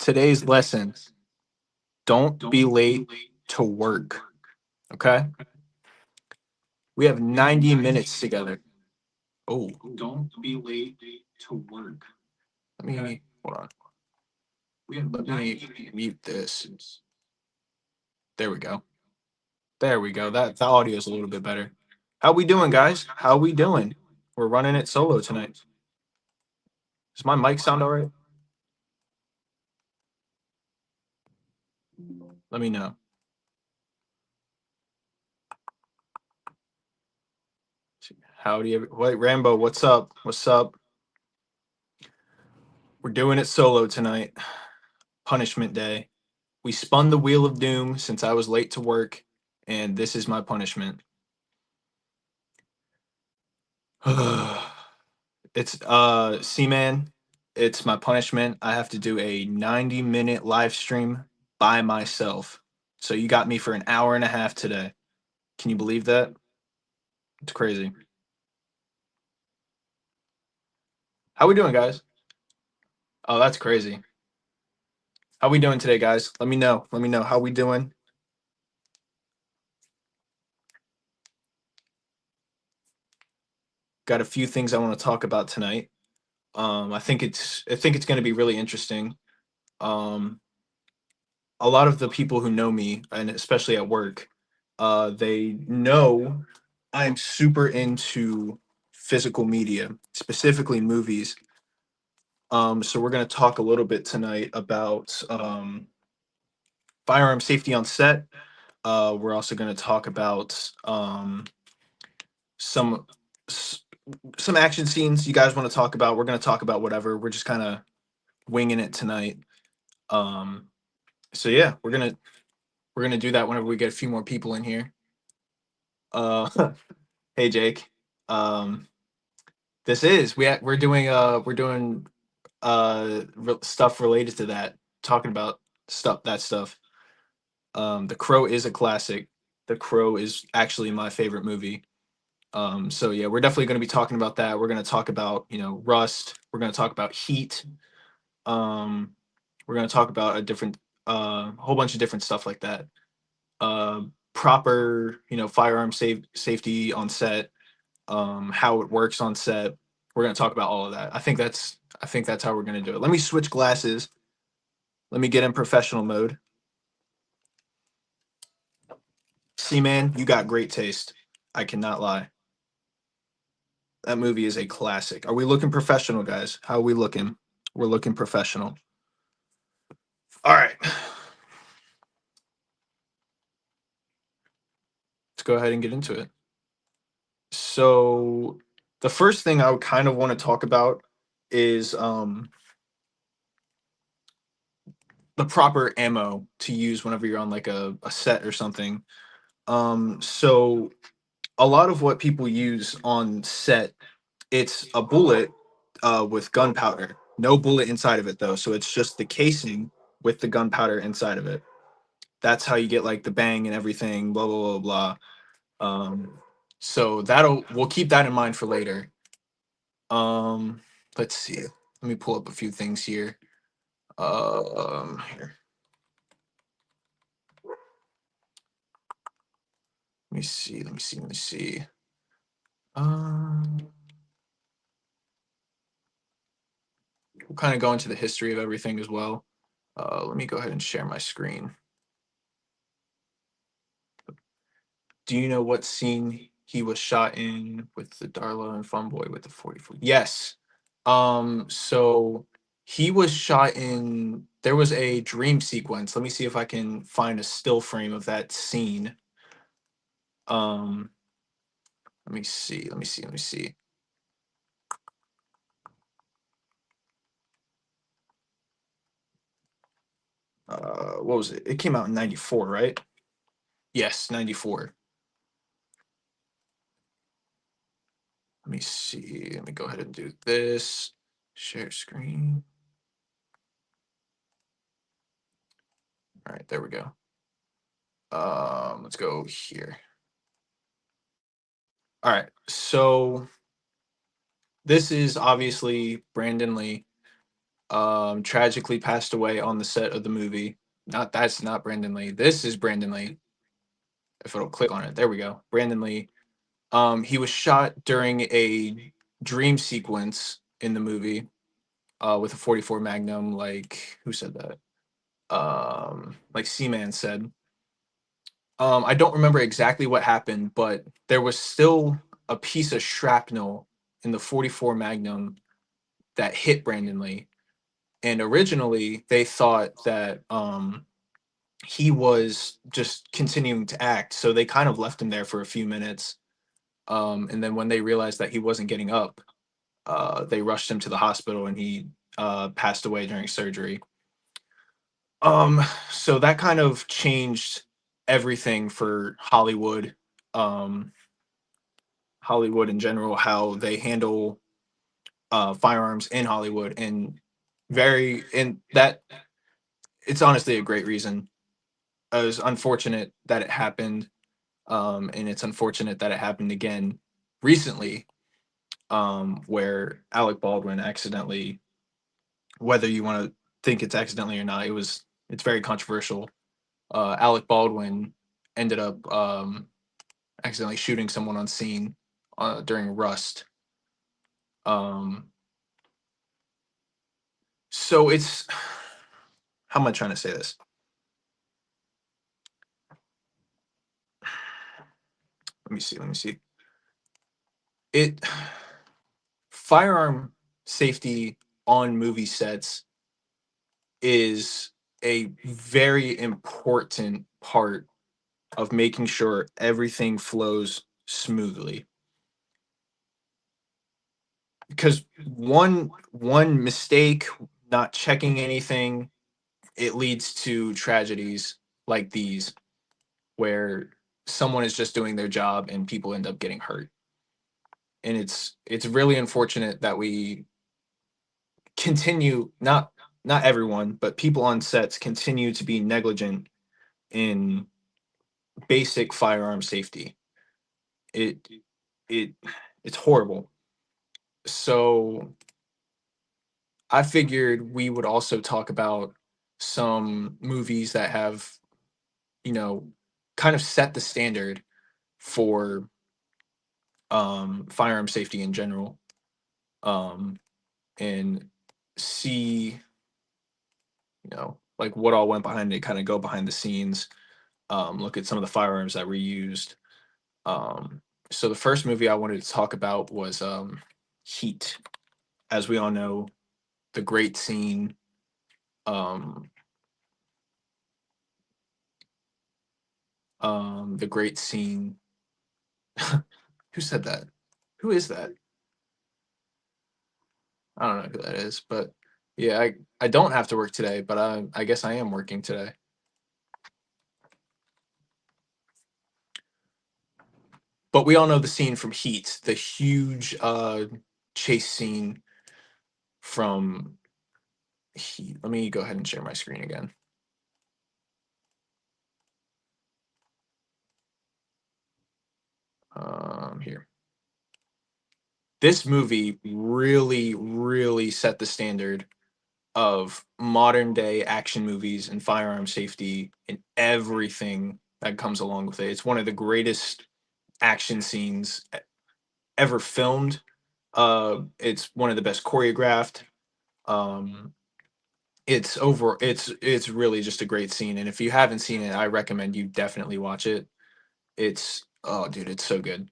Today's lesson, don't be late to work. Okay? We have 90 minutes together. Oh, don't be late to work. Let me hold on. Let me mute this. There we go. There we go. That the audio is a little bit better. How we doing, guys? How we doing? We're running it solo tonight. Does my mic sound all right? Let me know. Howdy, wait, Rambo, what's up? What's up? We're doing it solo tonight. Punishment day. We spun the wheel of doom since I was late to work, and this is my punishment. It's C-Man, it's my punishment. I have to do a 90-minute live stream by myself. So you got me for an hour and a half today. Can you believe that? It's crazy. How we doing, guys? Oh, that's crazy. How we doing today, guys? Let me know. Let me know how we doing. Got a few things I want to talk about tonight. I think it's going to be really interesting. Um, a lot of the people who know me, and especially at work, they know I'm super into physical media, specifically movies. So we're going to talk a little bit tonight about firearm safety on set. We're also going to talk about some s- some action scenes you guys want to talk about. We're going to talk about whatever. We're just kind of winging it tonight. Um, so yeah, we're gonna do that whenever we get a few more people in here. Uh, hey Jake, um, this is we're doing stuff related to that, talking about stuff. The Crow is a classic. The Crow is actually my favorite movie. So yeah, we're definitely going to be talking about that. We're going to talk about Rust. We're going to talk about Heat. Um, we're going to talk about a different whole bunch of different stuff like that. Proper firearm safety on set, how it works on set. We're going to talk about all of that. I think that's how we're going to do it. Let me switch glasses. Let me get in professional mode. See, man, you got great taste. I cannot lie. That movie is a classic. Are we looking professional, guys? How are we looking? We're looking professional. All right. Let's go ahead and get into it. So, the first thing I would kind of want to talk about is the proper ammo to use whenever you're on like a set or something. So a lot of what people use on set, it's a bullet with gunpowder. No bullet inside of it though. So it's just the casing with the gunpowder inside of it. That's how you get like the bang and everything, blah blah blah blah. So we'll keep that in mind for later. Um, let's see. Let me pull up a few things here. Here. Let me see. Let me see. Let me see. Um, we'll kind of go into the history of everything as well. Let me go ahead and share my screen. Do you know what scene he was shot in with the Darla and Fun Boy with the 44? Yes. So he was shot in. There was a dream sequence. Let me see if I can find a still frame of that scene. Um, let me see. Let me see. Let me see. What was it? It came out in 94, right? Yes, 94. Let me see. Let me go ahead and do this. Share screen. All right, there we go. Let's go here. All right, so this is obviously Brandon Lee. tragically passed away on the set of the movie. Not That's not Brandon Lee. This is Brandon Lee. If it'll click on it, there we go. Brandon Lee. He was shot during a dream sequence in the movie with a 44 Magnum. Like who said that? Like Seaman said. I don't remember exactly what happened, but there was still a piece of shrapnel in the 44 Magnum that hit Brandon Lee. And originally, they thought that he was just continuing to act, so they kind of left him there for a few minutes. And then when they realized that he wasn't getting up, they rushed him to the hospital, and he passed away during surgery. So that kind of changed everything for Hollywood. Um, Hollywood in general, how they handle firearms in Hollywood, and that it's honestly a great reason. It was unfortunate that it happened, and it's unfortunate that it happened again recently, where Alec Baldwin accidentally, whether you want to think it's accidentally or not, it's very controversial. Alec Baldwin ended up accidentally shooting someone on scene during Rust. Um, so it's how am I trying to say this? Let me see. Let me see. It Firearm safety on movie sets is a very important part of making sure everything flows smoothly. Because one mistake, not checking anything, it leads to tragedies like these where someone is just doing their job and people end up getting hurt. And it's really unfortunate that we continue, not everyone, but people on sets continue to be negligent in basic firearm safety. It it it's horrible. So I figured we would also talk about some movies that have, you know, kind of set the standard for firearm safety in general. Um and see, like what all went behind it, kind of go behind the scenes, look at some of the firearms that were used. Um, so the first movie I wanted to talk about was Heat. As we all know, the great scene. Um, the great scene. Who said that? Who is that? I don't know who that is, but yeah, I don't have to work today, but I guess I am working today. But we all know the scene from Heat, the huge chase scene from Heat. Let me go ahead and share my screen again. Here. This movie really, really set the standard of modern day action movies and firearm safety and everything that comes along with it. It's one of the greatest action scenes ever filmed. It's one of the best choreographed. Um, it's really just a great scene, and if you haven't seen it, I recommend you definitely watch it. It's oh, dude, it's so good.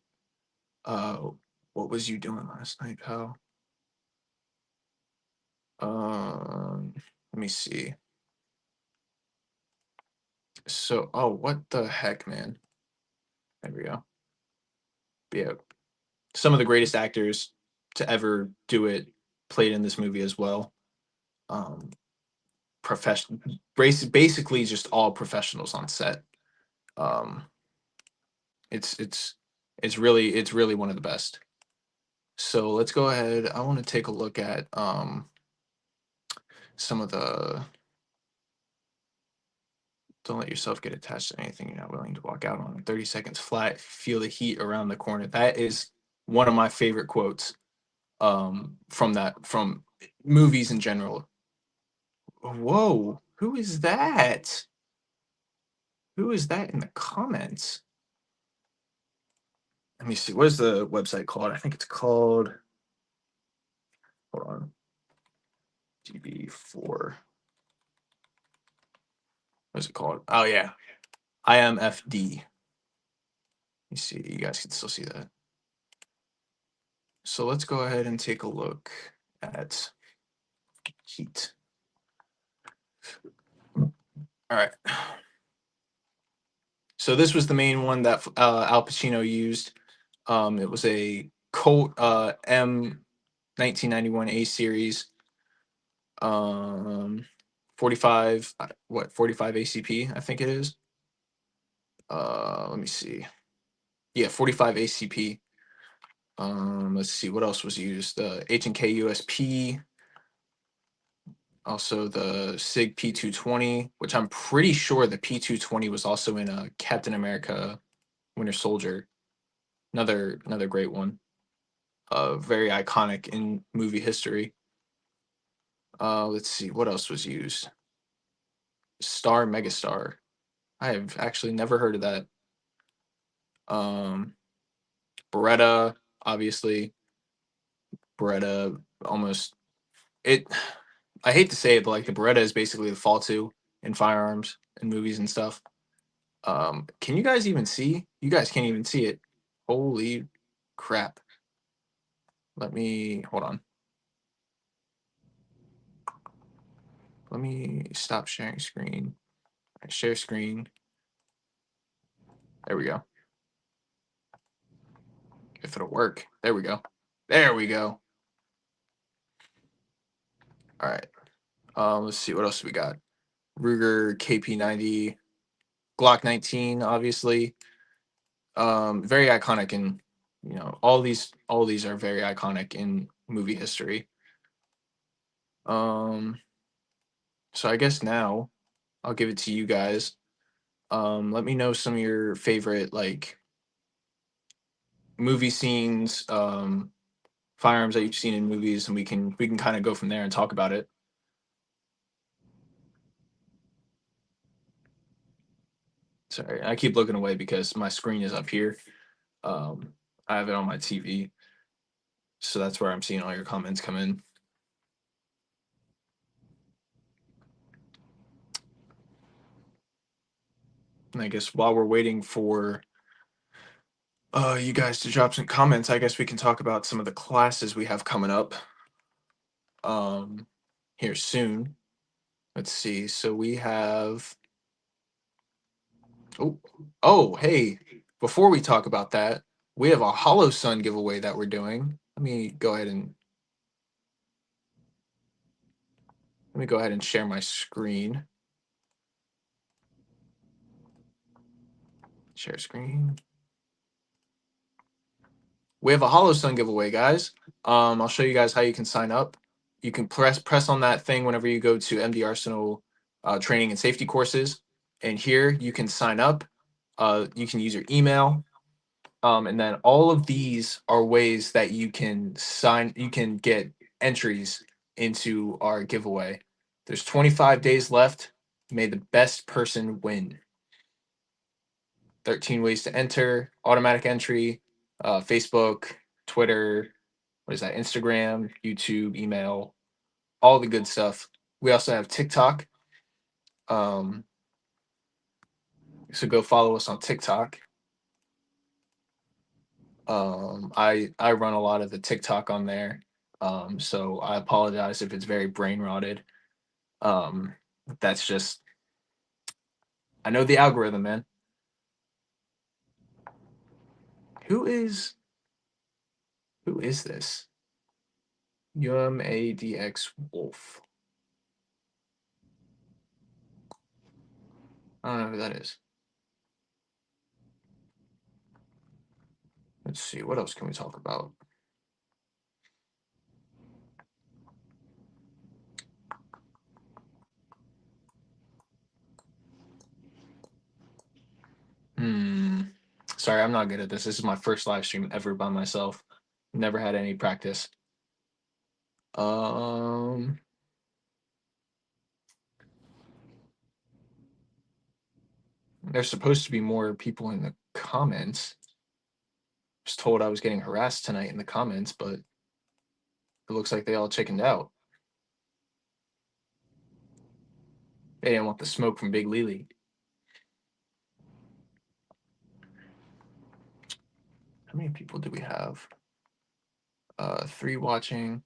Uh, what was you doing last night, pal? Let me see. So, oh, what the heck, man? There we go. But yeah, some of the greatest actors to ever do it played in this movie as well. Um, profession, basically just all professionals on set. Um, it's it's it's really one of the best. So let's go ahead. I want to take a look at some of the. Don't let yourself get attached to anything you're not willing to walk out on. 30 seconds flat. Feel the heat around the corner. That is one of my favorite quotes from movies in general. Whoa, who is that? Who is that in the comments? Let me see. What is the website called? I think it's called. Hold on. DB4. What is it called? Oh yeah, IMFD. You see, you guys can still see that. So let's go ahead and take a look at heat. All right. So this was the main one that Al Pacino used. It was a Colt M 1991 A series. 45 45 ACP, I think it is. Let me see. Yeah, 45 ACP. Let's see what else was used. The H&K USP, also the SIG P220, which I'm pretty sure the P220 was also in a Captain America Winter Soldier. Another great one. Very iconic in movie history. Let's see what else was used. Star Megastar. I have actually never heard of that. Beretta, obviously. Beretta almost it. I hate to say it, but like the Beretta is basically the fall to in firearms and movies and stuff. Can you guys even see? You guys can't even see it. Holy crap. Let me hold on. Let me stop sharing screen. Right, share screen. There we go. If it'll work. There we go. There we go. All right. Let's see what else we got. Ruger KP90, Glock 19, obviously. Very iconic in, all these are very iconic in movie history. So I guess now I'll give it to you guys. Let me know some of your favorite like movie scenes, firearms that you've seen in movies, and we can kind of go from there and talk about it. Sorry, I keep looking away because my screen is up here. Um, I have it on my TV, so that's where I'm seeing all your comments come in. And I guess while we're waiting for you guys to drop some comments, I guess we can talk about some of the classes we have coming up um, here soon. Let's see. So we have. Oh, hey! Before we talk about that, we have a Hollow Sun giveaway that we're doing. Let me go ahead and share my screen. Share screen. We have a Hollow Sun giveaway, guys. I'll show you guys how you can sign up. You can press on that thing whenever you go to MD Arsenal training and safety courses, and here you can sign up. You can use your email, and then all of these are ways that you can sign. You can get entries into our giveaway. There's 25 days left. May the best person win. 13 ways to enter, automatic entry, Facebook, Twitter, what is that? Instagram, YouTube, email, all the good stuff. We also have TikTok. Um, so go follow us on TikTok. I run a lot of the TikTok on there. So I apologize if it's very brain rotted. Um, that's just I know the algorithm, man. Who is this? UMADX Wolf. I don't know who that is. Let's see, what else can we talk about? Sorry, I'm not good at this. This is my first live stream ever by myself. Never had any practice. There's supposed to be more people in the comments. I was told I was getting harassed tonight in the comments, but it looks like they all chickened out. They didn't want the smoke from Big Lily. How many people do we have? 3 watching.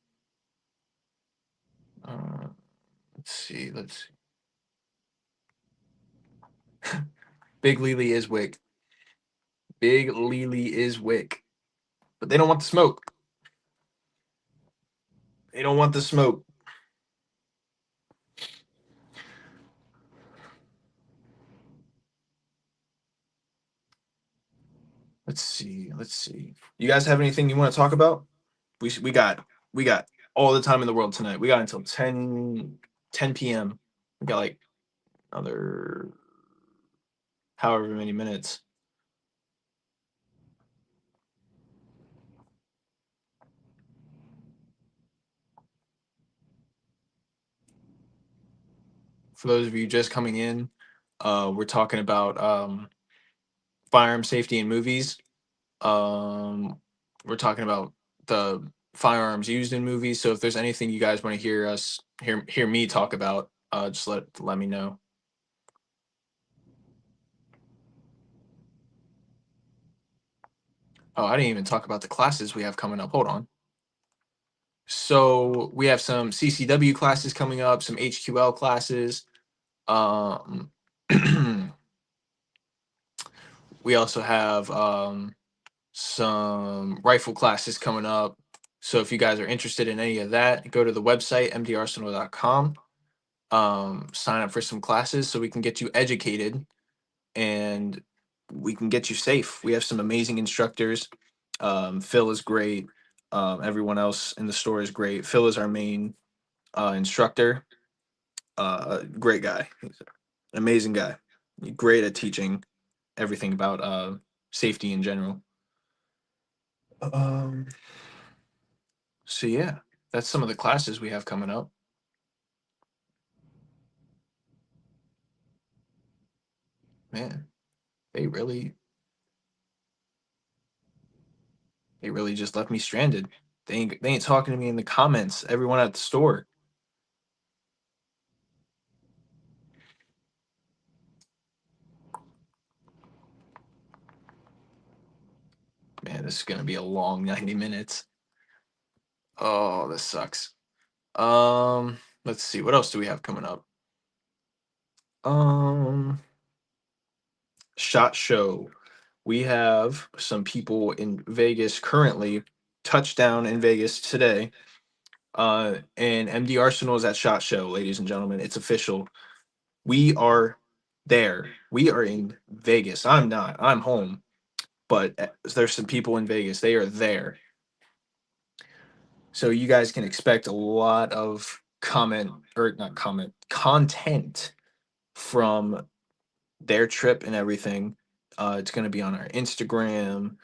Let's see. Big Lily is Wick. Big Lily is Wick. But they don't want the smoke. They don't want the smoke. Let's see. Let's see. You guys have anything you want to talk about? We got all the time in the world tonight. We got until 10 p.m. We got like another however many minutes. For those of you just coming in, we're talking about firearm safety in movies. We're talking about the firearms used in movies. So if there's anything you guys want to hear me talk about, just let me know. Oh, I didn't even talk about the classes we have coming up. Hold on. So we have some CCW classes coming up, some HQL classes. Um, we also have some rifle classes coming up. So if you guys are interested in any of that, go to the website mdarsenal.com. Sign up for some classes so we can get you educated and we can get you safe. We have some amazing instructors. Phil is great. Everyone else in the store is great. Phil is our main instructor. Great guy. He's an amazing guy. Great at teaching everything about safety in general. Um, so yeah, that's some of the classes we have coming up. Man, they really they really just left me stranded. They ain't talking to me in the comments. Everyone at the store. Man, this is gonna be a long 90 minutes. Oh, this sucks. Let's see. What else do we have coming up? Um, SHOT Show. We have some people in Vegas currently. Touchdown in Vegas today. And MD Arsenal is at SHOT Show, ladies and gentlemen. It's official. We are there. We are in Vegas. I'm not. I'm home. But there's some people in Vegas. They are there. So you guys can expect a lot of content from their trip and everything. It's going to be on our Instagram,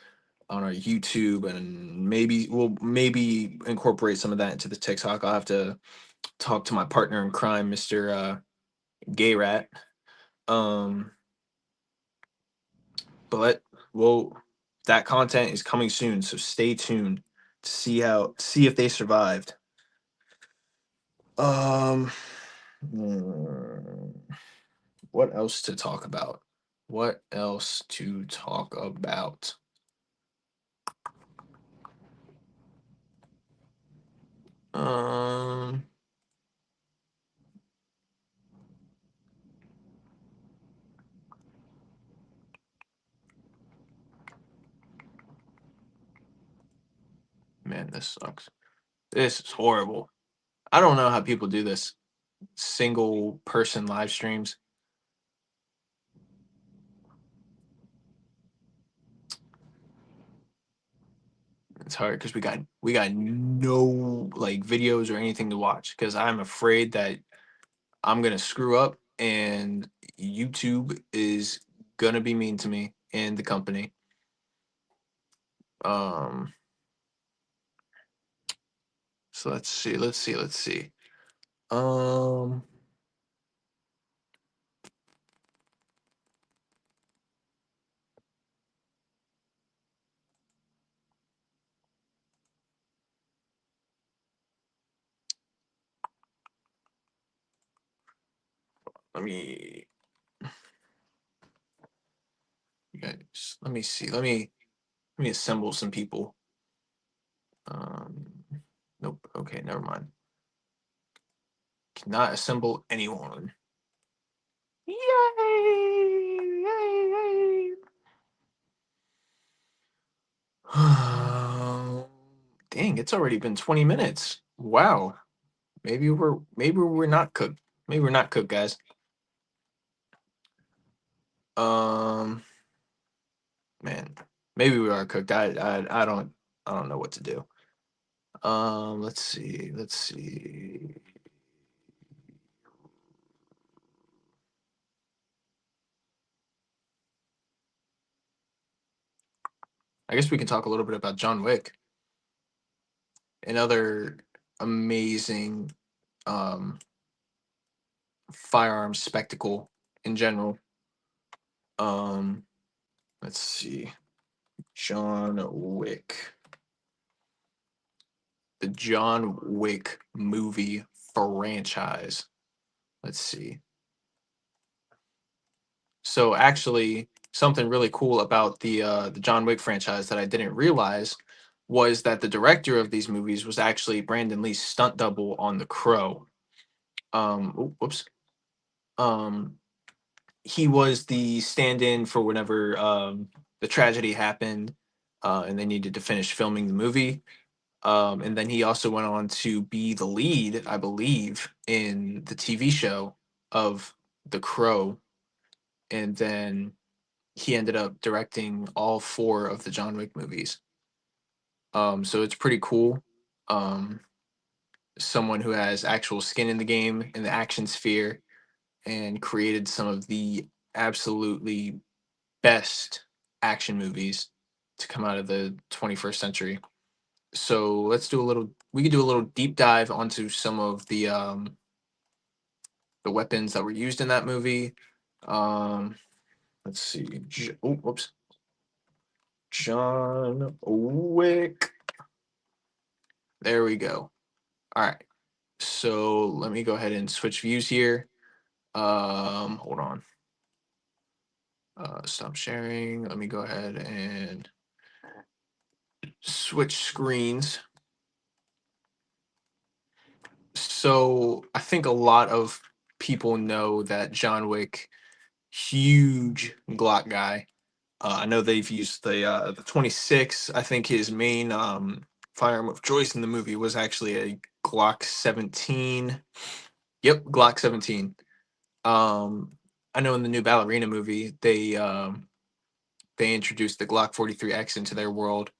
on our YouTube, and maybe incorporate some of that into the TikTok. I'll have to talk to my partner in crime, Mr. Gay Rat. Um, but well, that content is coming soon, so stay tuned to see if they survived. Um, hmm, what else to talk about? What else to talk about? Um, man, this sucks. This is horrible. I don't know how people do this. Single person live streams. It's hard because we got no like videos or anything to watch because I'm afraid that I'm gonna screw up and YouTube is gonna be mean to me and the company. Um, so let's see. Um, let me you guys, let me see. Let me assemble some people. Um, nope. Okay, never mind. Cannot assemble anyone. Yay! Yay! Yay! Dang, it's already been 20 minutes. Wow. Maybe we're not cooked. Maybe we're not cooked, guys. Um, man, maybe we are cooked. I don't know what to do. Let's see. Let's see. I guess we can talk a little bit about John Wick, another amazing um firearm spectacle in general. Um, let's see. John Wick. The John Wick movie franchise. Let's see. So actually, something really cool about the John Wick franchise that I didn't realize was that the director of these movies was actually Brandon Lee's stunt double on The Crow. Whoops. Um, he was the stand-in for whenever the tragedy happened, and they needed to finish filming the movie. And then he also went on to be the lead, I believe, in the TV show of The Crow. And then he ended up directing all four of the John Wick movies. So it's pretty cool. Um, someone who has actual skin in the game in the action sphere and created some of the absolutely best action movies to come out of the 21st century. So we could do a little deep dive onto some of the weapons that were used in that movie. Um, let's see. Whoops. John Wick. There we go. All right. So let me go ahead and switch views here. Hold on. Stop sharing. Let me go ahead and switch screens. So I think a lot of people know that John Wick, huge Glock guy. I know they've used the 26. I think his main firearm of choice in the movie was actually a Glock 17. Yep, Glock 17. Um, I know in the new Ballerina movie they introduced the Glock 43X into their world.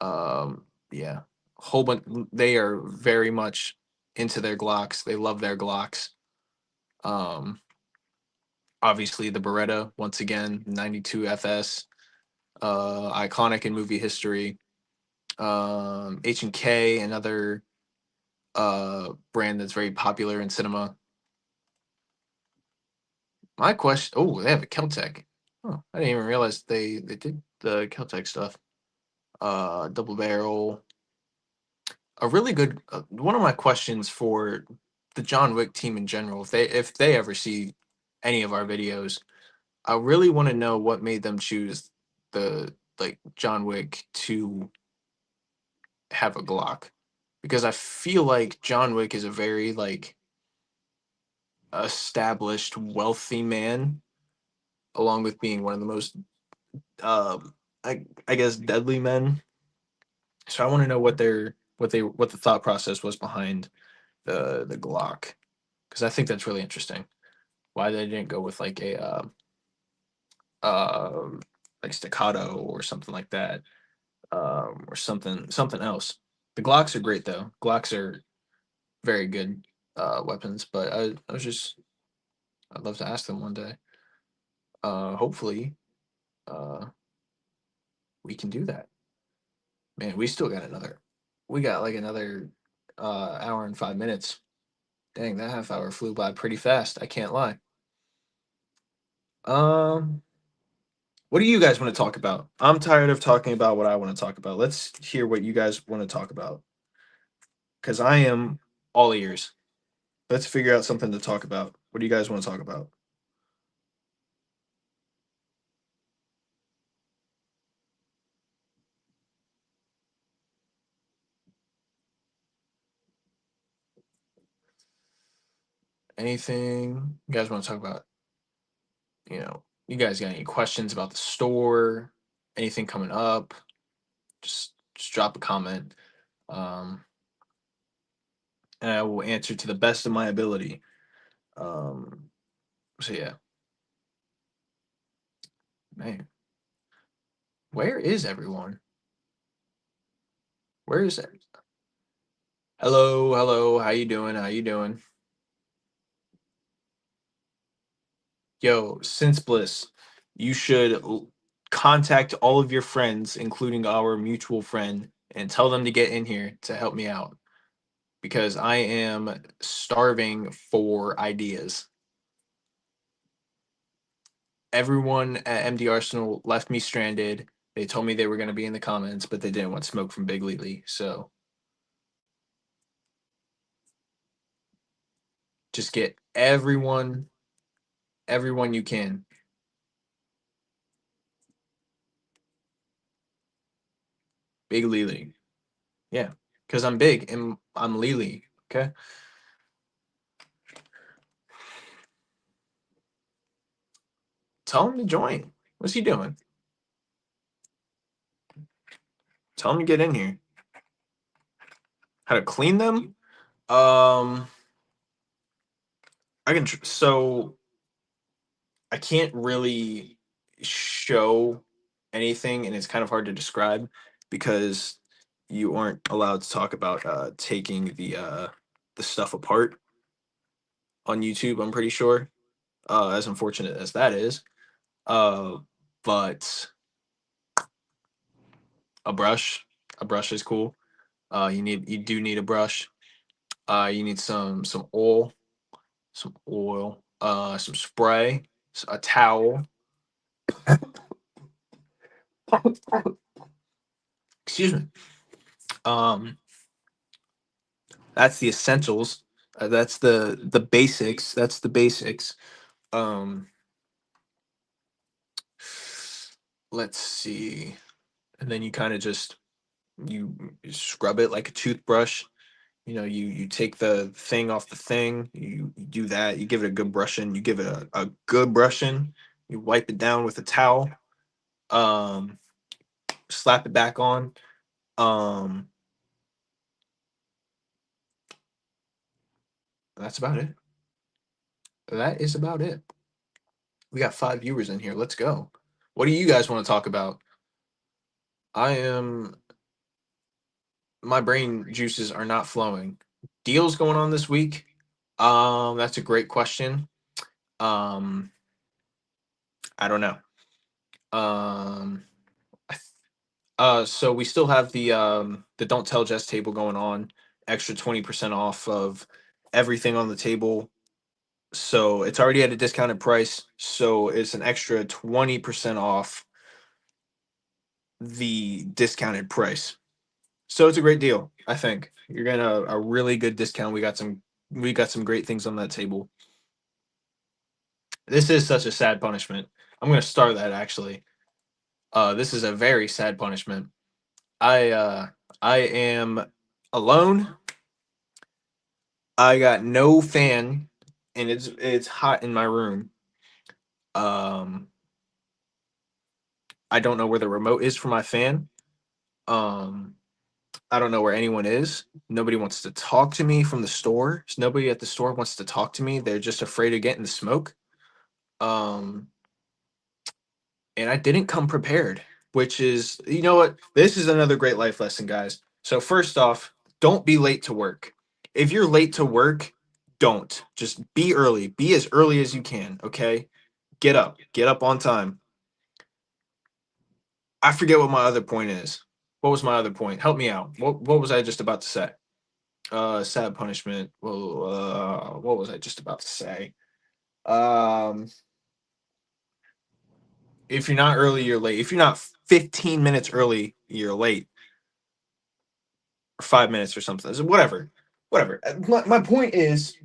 Yeah, whole bunch. They are very much into their Glocks. They love their Glocks. Um, obviously the Beretta once again, 92 FS, iconic in movie history. H&K, another brand that's very popular in cinema. My question, oh, they have a Keltec. Oh, I didn't even realize they did the Keltec stuff. Double barrel. A really good one of my questions for the John Wick team in general, if they ever see any of our videos, I really want to know what made them choose the like John Wick to have a Glock, because I feel like John Wick is a very like established wealthy man, along with being one of the most I guess deadly men. So I want to know what the thought process was behind the Glock, because I think that's really interesting. Why they didn't go with like a uh, like staccato or something like that, or something else. The Glocks are great though. Glocks are very good weapons, but I'd love to ask them one day. Hopefully, uh, we can do that. Man, we got like another hour and 5 minutes. Dang, that half hour flew by pretty fast. I can't lie. Um, what do you guys want to talk about? I'm tired of talking about what I want to talk about. Let's hear what you guys want to talk about, because I am all ears. Let's figure out something to talk about. What do you guys want to talk about? Anything you guys want to talk about? You guys got any questions about the store? Anything coming up? Just drop a comment. Um, and I will answer to the best of my ability. Um, so yeah, man, where is everyone? Where is it? Hello, hello. How you doing? How you doing? Yo, since Bliss, you should contact all of your friends, including our mutual friend, and tell them to get in here to help me out because I am starving for ideas. Everyone at MD Arsenal left me stranded. They told me they were going to be in the comments, but they didn't want smoke from Big Lily. So just get everyone you can. Big Lily. Yeah, because I'm big and I'm Lily. Okay. Tell him to join. What's he doing? Tell him to get in here. How to clean them? Um, I can. So I can't really show anything, and it's kind of hard to describe because you aren't allowed to talk about taking the stuff apart on YouTube. I'm pretty sure. As unfortunate as that is, uh, but a brush, a brush is cool. You do need a brush. You need some oil, some spray, a towel. Excuse me. Um, that's the essentials. That's the basics. That's the basics. Um, let's see. And then you kind of just you scrub it like a toothbrush. You take the thing off the thing. You do that. You give it a good brushing. You give it a good brushing. You wipe it down with a towel. Um, slap it back on. Um, that's about it. That is about it. We got 5 viewers in here. Let's go. What do you guys want to talk about? I am my brain juices are not flowing. Deals going on this week? That's a great question. Um, I don't know. Um, I th- so we still have the Don't Tell Jess table going on. Extra 20% off of everything on the table. So it's already at a discounted price. So it's an extra 20% off the discounted price. So it's a great deal. I think you're getting a really good discount. We got some great things on that table. This is such a sad punishment. I'm gonna start that actually. This is a very sad punishment. I am alone. I got no fan, and it's hot in my room. Um, I don't know where the remote is for my fan. Um, I don't know where anyone is. Nobody wants to talk to me from the store. Nobody at the store wants to talk to me. They're just afraid of getting the smoke. Um, and I didn't come prepared, which is, you know what? This is another great life lesson, guys. So first off, don't be late to work. If you're late to work, don't. Just be early. Be as early as you can, okay? Get up. Get up on time. I forget what my other point is. What was my other point? Help me out. What was I just about to say? Sad punishment. Well, what was I just about to say? Um, if you're not early, you're late. If you're not 15 minutes early, you're late. Or 5 minutes or something. Whatever. Whatever. My point is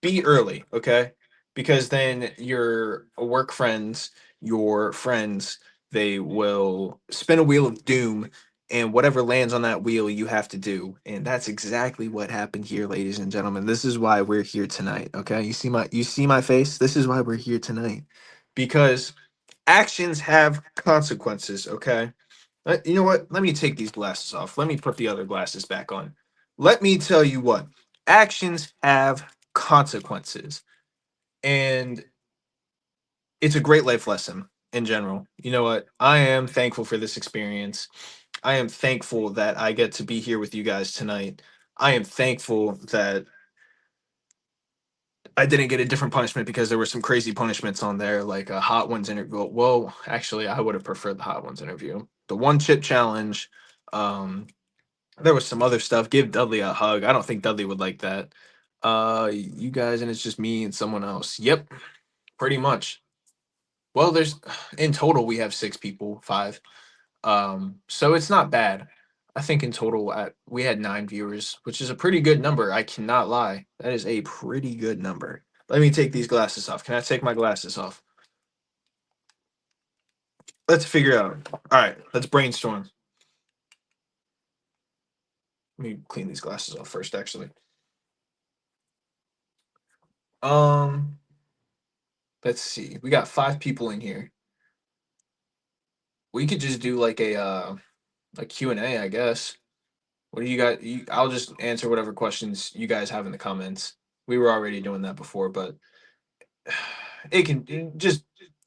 be early, okay? because then your work friends, your friends, they will spin a wheel of doom, and whatever lands on that wheel you have to do. And that's exactly what happened here, ladies and gentlemen. This is why we're here tonight, okay? You see my face? This is why we're here tonight. Because actions have consequences, okay? You know what? Let me take these glasses off. Let me put the other glasses back on. Let me tell you what. Actions have consequences. And it's a great life lesson in general. You know what? I am thankful for this experience. I am thankful that I get to be here with you guys tonight. I am thankful that I didn't get a different punishment because there were some crazy punishments on there, like a Hot Ones interview. Well, actually, I would have preferred the Hot Ones interview. The one chip challenge. Um, there was some other stuff. Give Dudley a hug. I don't think Dudley would like that. You guys, and it's just me and someone else. Yep, pretty much. Well, there's in total we have 6 people, five. So it's not bad. I think in total we had 9 viewers, which is a pretty good number. I cannot lie. That is a pretty good number. Let me take these glasses off. Can I take my glasses off? Let's figure out. All right, let's brainstorm. Let me clean these glasses off first, actually. Um, let's see. We got 5 people in here. We could just do like a Q&A, I guess. What do you got? I'll just answer whatever questions you guys have in the comments. We were already doing that before, but it can just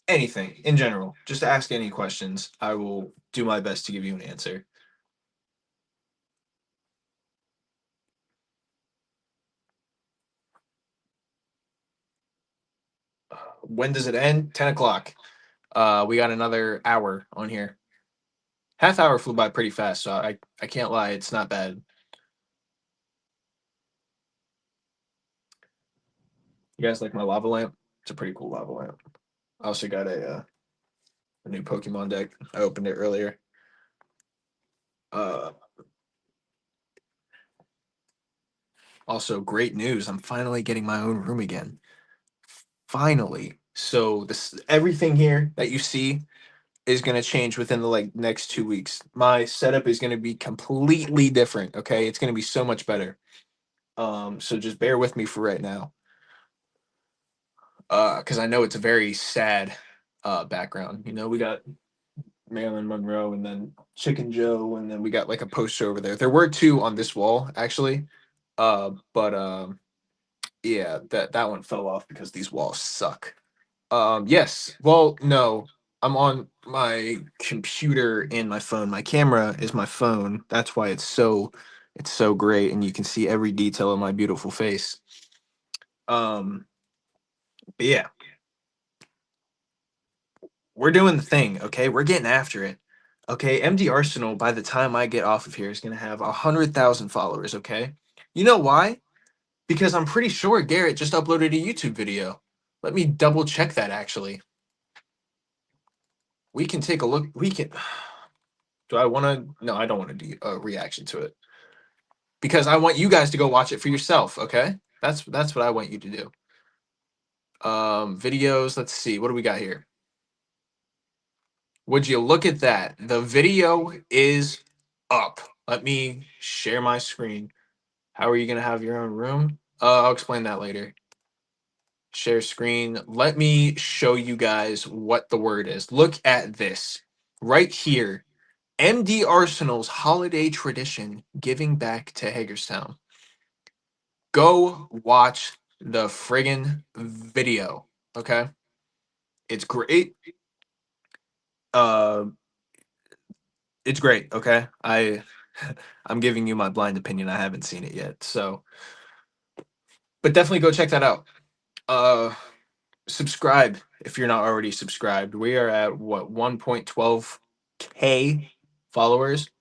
anything in general. Just ask any questions. I will do my best to give you an answer. When does it end? 10 o'clock. We got another hour on here. Half hour flew by pretty fast, so I can't lie. It's not bad. You guys like my lava lamp? It's a pretty cool lava lamp. I also got a new Pokemon deck. I opened it earlier. Uh, Also, great news. I'm finally getting my own room again. Finally. So this everything here that you see is going to change within the like next 2 weeks. My setup is going to be completely different. Okay, it's going to be so much better. So just bear with me for right now, because I know it's a very sad background. You know, we got Marilyn Monroe and then Chicken Joe, and then we got like a poster over there. There were two on this wall actually, but yeah, that one fell off because these walls suck. Yes. Well, no. I'm on my computer and my phone. My camera is my phone. That's why it's so great and you can see every detail of my beautiful face. Um, but yeah, we're doing the thing, okay? We're getting after it. Okay, MD Arsenal by the time I get off of here is going to have 100,000 followers, okay? You know why? Because I'm pretty sure Garrett just uploaded a YouTube video. Let me double check that actually. We can take a look. We can Do I want to? No, I don't want to do a reaction to it because I want you guys to go watch it for yourself. Okay, that's what I want you to do. Videos. Let's see. What do we got here? Would you look at that? The video is up. Let me share my screen. How are you gonna have your own room? I'll explain that later. Share screen. Let me show you guys what the word is. Look at this right here. MD Arsenal's holiday tradition giving back to Hagerstown. Go watch the friggin' video. Okay. It's great. Uh it's great, okay? I'm giving you my blind opinion. I haven't seen it yet. So, but definitely go check that out. Uh Subscribe if you're not already subscribed. We are at what 1.12K followers.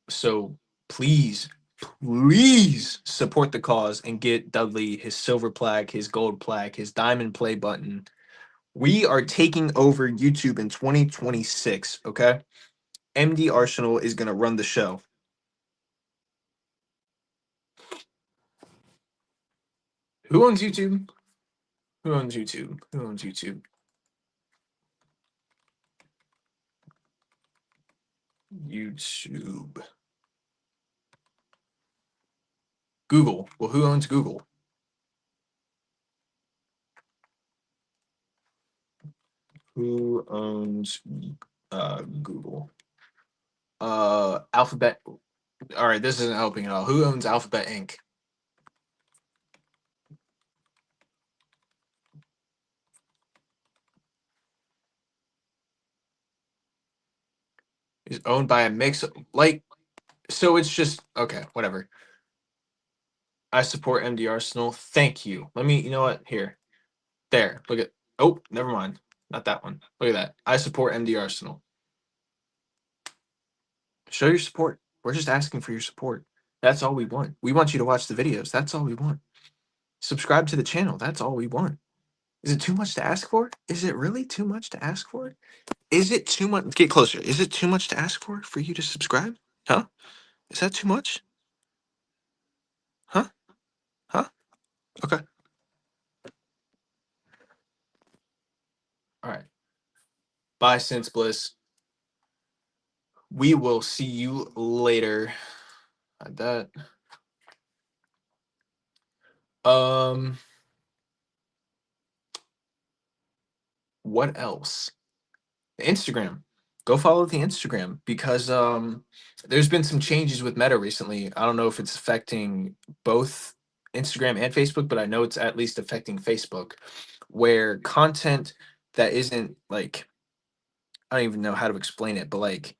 So please, please support the cause and get Dudley his silver plaque, his gold plaque, his diamond play button. We are taking over YouTube in 2026, okay? MD Arsenal is going to run the show. Who owns YouTube? Who owns YouTube? Who owns YouTube? YouTube. Google. Well, who owns Google? Who owns Google? Alphabet. All right, this isn't helping at all. Who owns Alphabet Inc? Is owned by a mix of, like, so it's just okay, whatever. I support MD Arsenal. Thank you. Let me, you know what? Here. There. Look at, oh, never mind. Not that one. Look at that. I support MD Arsenal. Show your support. We're just asking for your support. That's all we want. We want you to watch the videos. That's all we want. Subscribe to the channel. That's all we want. Is it too much to ask for? Is it really too much to ask for? Is it too much? Get closer. Is it too much to ask for you to subscribe? Huh? Is that too much? Huh? Huh? Okay. All right. Bye, Sense Bliss. We will see you later. Like that. What else? The Instagram. Go follow the Instagram because there's been some changes with Meta recently. I don't know if it's affecting both Instagram and Facebook, but I know it's at least affecting Facebook, where content that isn't like, I don't even know how to explain it, but like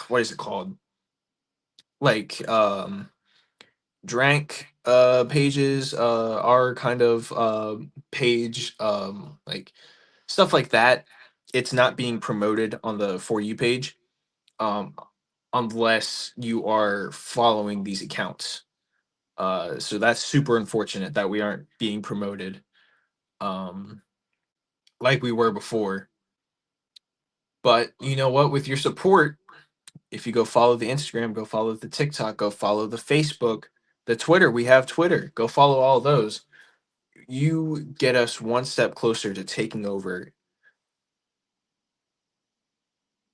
what is it called? Like drank pages are kind of page like stuff like that. It's not being promoted on the For You page um unless you are following these accounts. So that's super unfortunate that we aren't being promoted um like we were before. But you know what, with your support, if you go follow the Instagram, go follow the TikTok, go follow the Facebook, the Twitter, we have Twitter, go follow all those. You get us one step closer to taking over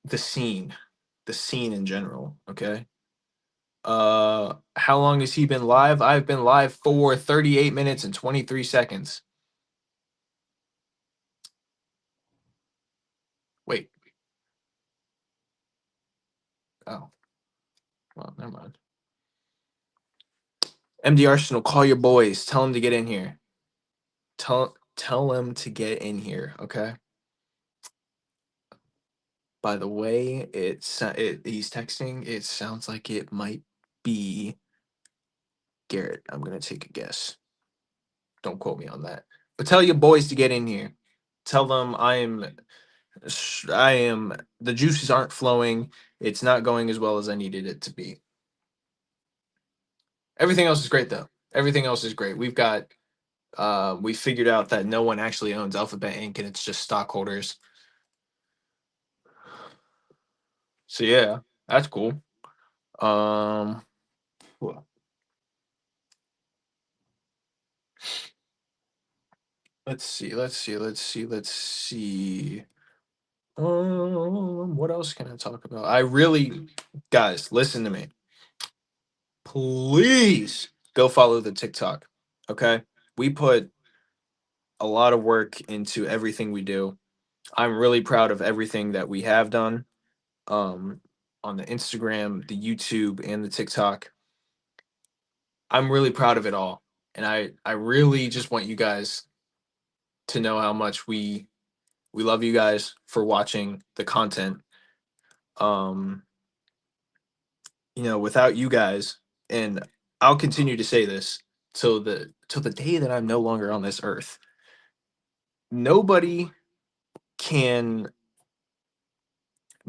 the scene, the scene in general, okay? How long has he been live? I've been live for 38 minutes and 23 seconds. Wait. Oh, well, never mind. MD Arsenal, call your boys. Tell them to get in here. Tell them to get in here, okay? By the way, he's texting. It sounds like it might be Garrett. I'm gonna take a guess. Don't quote me on that. But tell your boys to get in here. Tell them I am the juices aren't flowing. It's not going as well as I needed it to be. Everything else is great though. Everything else is great. We figured out that no one actually owns Alphabet Inc. and it's just stockholders. So yeah, that's cool. Um wh- let's see. What else can I talk about? I really, guys, listen to me. Please go follow the TikTok. Okay? We put a lot of work into everything we do. I'm really proud of everything that we have done um on the Instagram, the YouTube, and the TikTok. I'm really proud of it all. And I really just want you guys to know how much we love you guys for watching the content. Um without you guys, and I'll continue to say this till the day that I'm no longer on this earth. Nobody can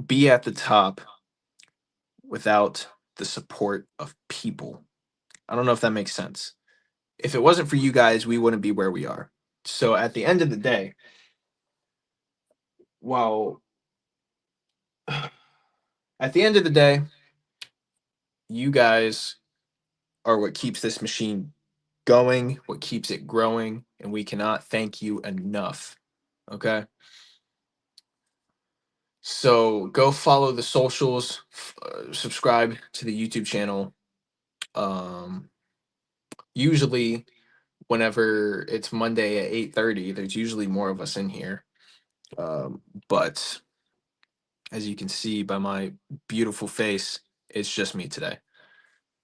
be at the top without the support of people. I don't know if that makes sense. If it wasn't for you guys, we wouldn't be where we are. So at the end of the day, well, at the end of the day, you guys are what keeps this machine going, what keeps it growing, and we cannot thank you enough. Okay? So go follow the socials, subscribe to the YouTube channel. Um, Usually, whenever it's Monday at 8:30, there's usually more of us in here. But as you can see by my beautiful face, it's just me today.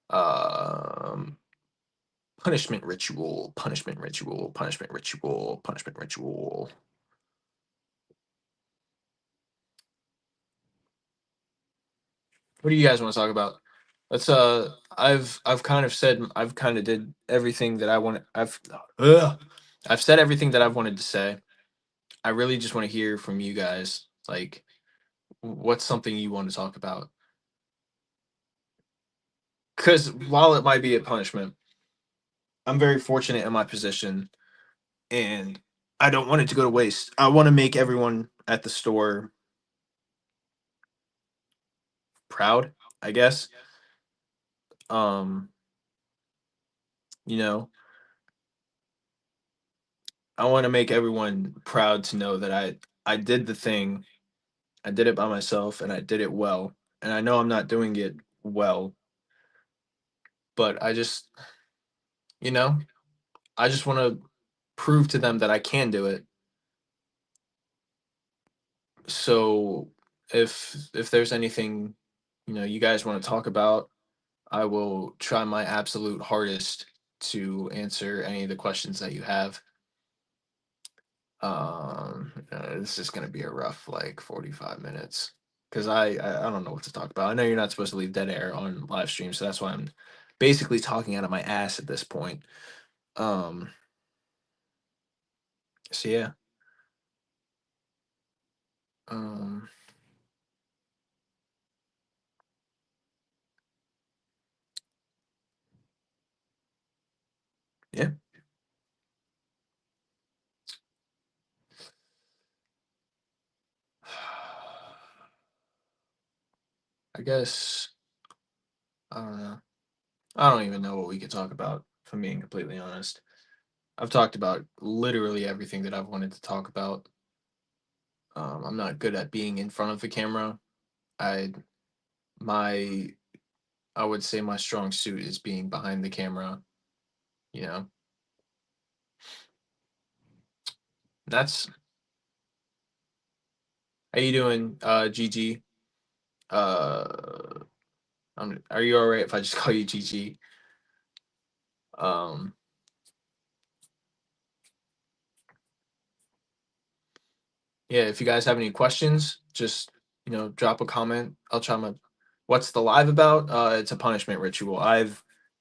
Um, Punishment ritual, punishment ritual, punishment ritual, punishment ritual. What do you guys want to talk about? Let's I've kind of said I've kind of did everything that I want. Ugh. I've said everything that I've wanted to say. I really just want to hear from you guys. Like, what's something you want to talk about? Because while it might be a punishment, I'm very fortunate in my position, and I don't want it to go to waste. I want to make everyone at the store proud, I guess. Um, you know, I want to make everyone proud to know that I did the thing. I did it by myself and I did it well. And I know I'm not doing it well, but you know, I just want to prove to them that I can do it. So if there's anything, you guys want to talk about, I will try my absolute hardest to answer any of the questions that you have. This is gonna be a rough like 45 minutes because I don't know what to talk about. I know you're not supposed to leave dead air on live stream, so that's why I'm basically talking out of my ass at this point. Um, so yeah. Um, yeah. I guess I don't know. I don't even know what we could talk about, if I'm being completely honest. I've talked about literally everything that I've wanted to talk about. I'm not good at being in front of the camera. I my I would say my strong suit is being behind the camera, you know. That's how you doing, GG? Uh, are you all right if I just call you GG? Um, yeah, if you guys have any questions, just drop a comment. I'll try my. What's the live about? It's a punishment ritual. I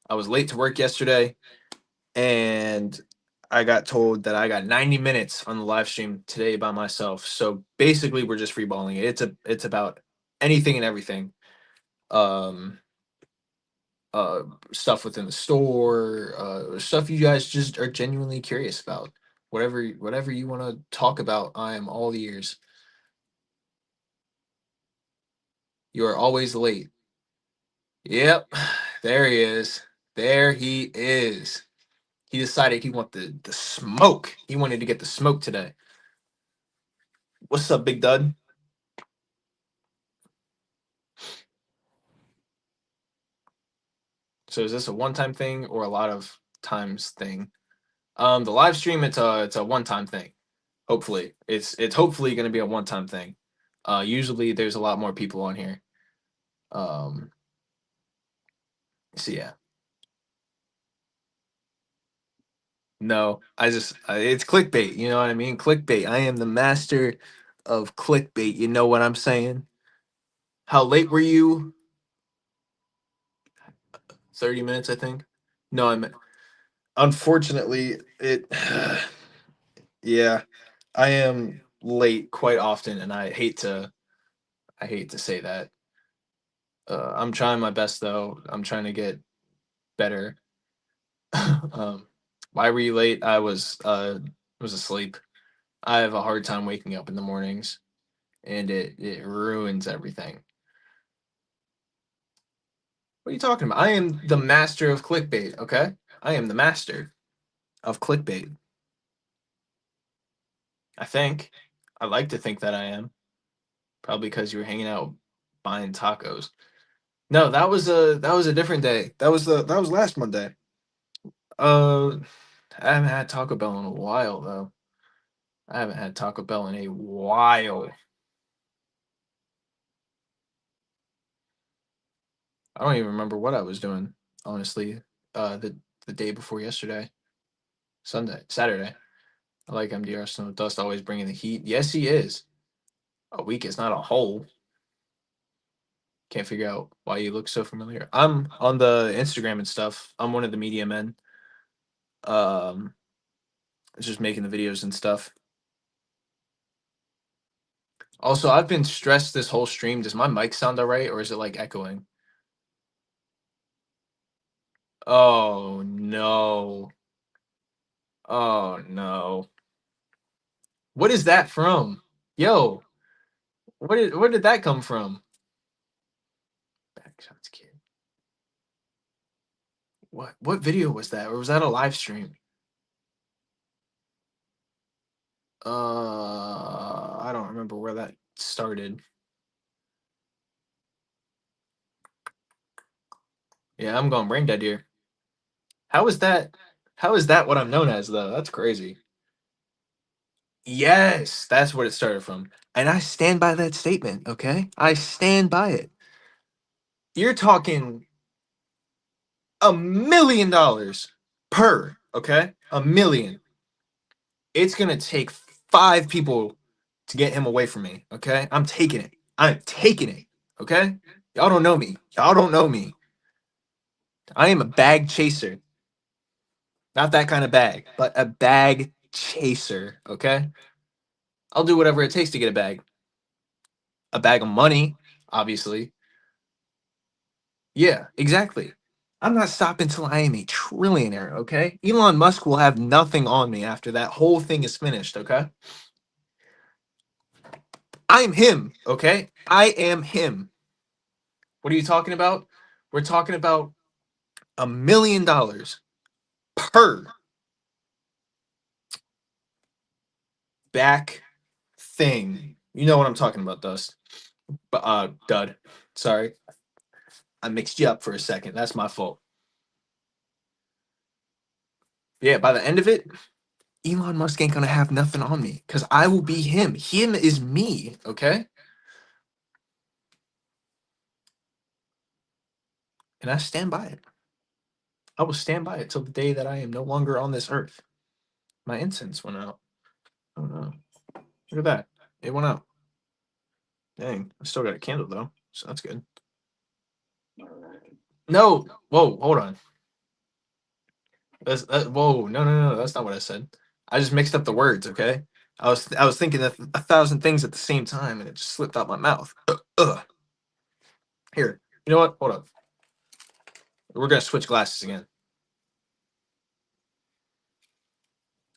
was late to work yesterday, and I got told that I got 90 minutes on the live stream today by myself. So basically, we're just freeballing it. It's about anything and everything. Um, uh, Stuff within the store, stuff you guys just are genuinely curious about. Whatever you want to talk about, I am all ears. You are always late. Yep, there he is. There he is. He decided he want the smoke. He wanted to get the smoke today. What's up, big dud? So is this a one-time thing or a lot of times thing? The live stream, it's a one-time thing. Hopefully, it's hopefully going to be a one-time thing. Usually, there's a lot more people on here. Um, so yeah, no, it's clickbait. You know what I mean? Clickbait. I am the master of clickbait. You know what I'm saying? How late were you? 30 minutes, I think. No, I'm unfortunately it. Yeah, I am late quite often, and I hate to say that. I'm trying my best though. I'm trying to get better. um, why were you late? I was asleep. I have a hard time waking up in the mornings, and it ruins everything. What are you talking about? I am the master of clickbait. Okay, I am the master. of clickbait. I think. I like to think that I am. Probably because you were hanging out buying tacos. No, that was a different day. That was last Monday. Uh, I haven't had Taco Bell in a while though. I haven't had Taco Bell in a while. I don't even remember what I was doing, honestly. The day before yesterday, Saturday. I like MDR Snow Dust always bringing the heat. Yes, he is. A week is not a whole. Can't figure out why you look so familiar. I'm on the Instagram and stuff. I'm one of the media men. Um, just making the videos and stuff. Also, I've been stressed this whole stream. Does my mic sound alright, or is it like echoing? Oh no. Oh no. What is that from? Yo, where did that come from? Backshots kid. What video was that? Or was that a live stream? I don't remember where that started. Yeah, I'm going brain dead here. How is that? How is that what I'm known as though? That's crazy. Yes, that's what it started from. And I stand by that statement, okay? I stand by it. You're talking $1 million per, okay? 1 million. It's gonna take 5 people to get him away from me, okay? I'm taking it. I'm taking it, okay? Y'all don't know me. Y'all don't know me. I am a bag chaser. Not that kind of bag, but a bag chaser, okay? I'll do whatever it takes to get a bag. A bag of money, obviously. Yeah, exactly. I'm not stopping till I am a trillionaire, okay? Elon Musk will have nothing on me after that whole thing is finished, okay? I'm him, okay? I am him. What are you talking about? We're talking about $1 million per back thing. You know what I'm talking about, Dust. But Dud. Sorry. I mixed you up for a second. That's my fault. Yeah, by the end of it, Elon Musk ain't gonna have nothing on me because I will be him. Him is me, okay? And I stand by it. I will stand by it till the day that I am no longer on this earth. My incense went out. Oh no. Look at that. It went out. Dang. I still got a candle though. So that's good. No. Whoa, hold on. Whoa, no. That's not what I said. I just mixed up the words, okay? I was thinking of 1,000 things at the same time and it just slipped out my mouth. Ugh. Here. You know what? Hold up. We're gonna switch glasses again.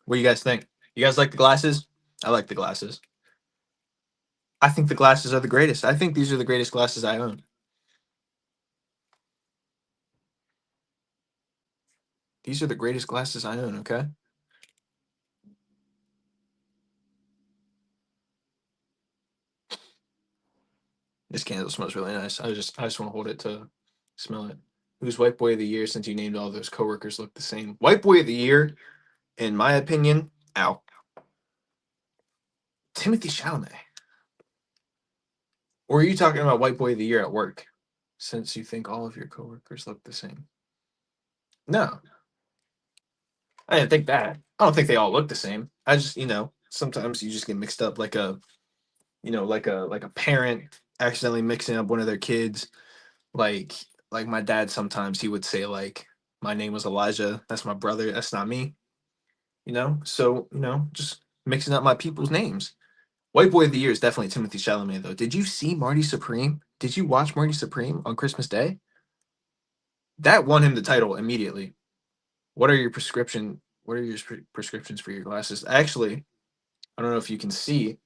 What do you guys think? You guys like the glasses? I like the glasses. I think the glasses are the greatest. I think these are the greatest glasses I own. These are the greatest glasses I own, okay? This candle smells really nice. I just want to hold it to smell it. Who's white boy of the year since you named all those coworkers look the same? White boy of the year, in my opinion, ow. Timothy Chalamet. Or are you talking about white boy of the year at work? Since you think all of your coworkers look the same. No, I didn't think that. I don't think they all look the same. I just, sometimes you just get mixed up like like a parent accidentally mixing up one of their kids. Like like my dad sometimes he would say like my name was Elijah. That's my brother. That's not me. So just mixing up my people's names. White Boy of the Year is definitely Timothy Chalamet though. Did you see Marty Supreme? Did you watch Marty Supreme on Christmas Day? That won him the title immediately. What are your prescriptions for your glasses? Actually, I don't know if you can see.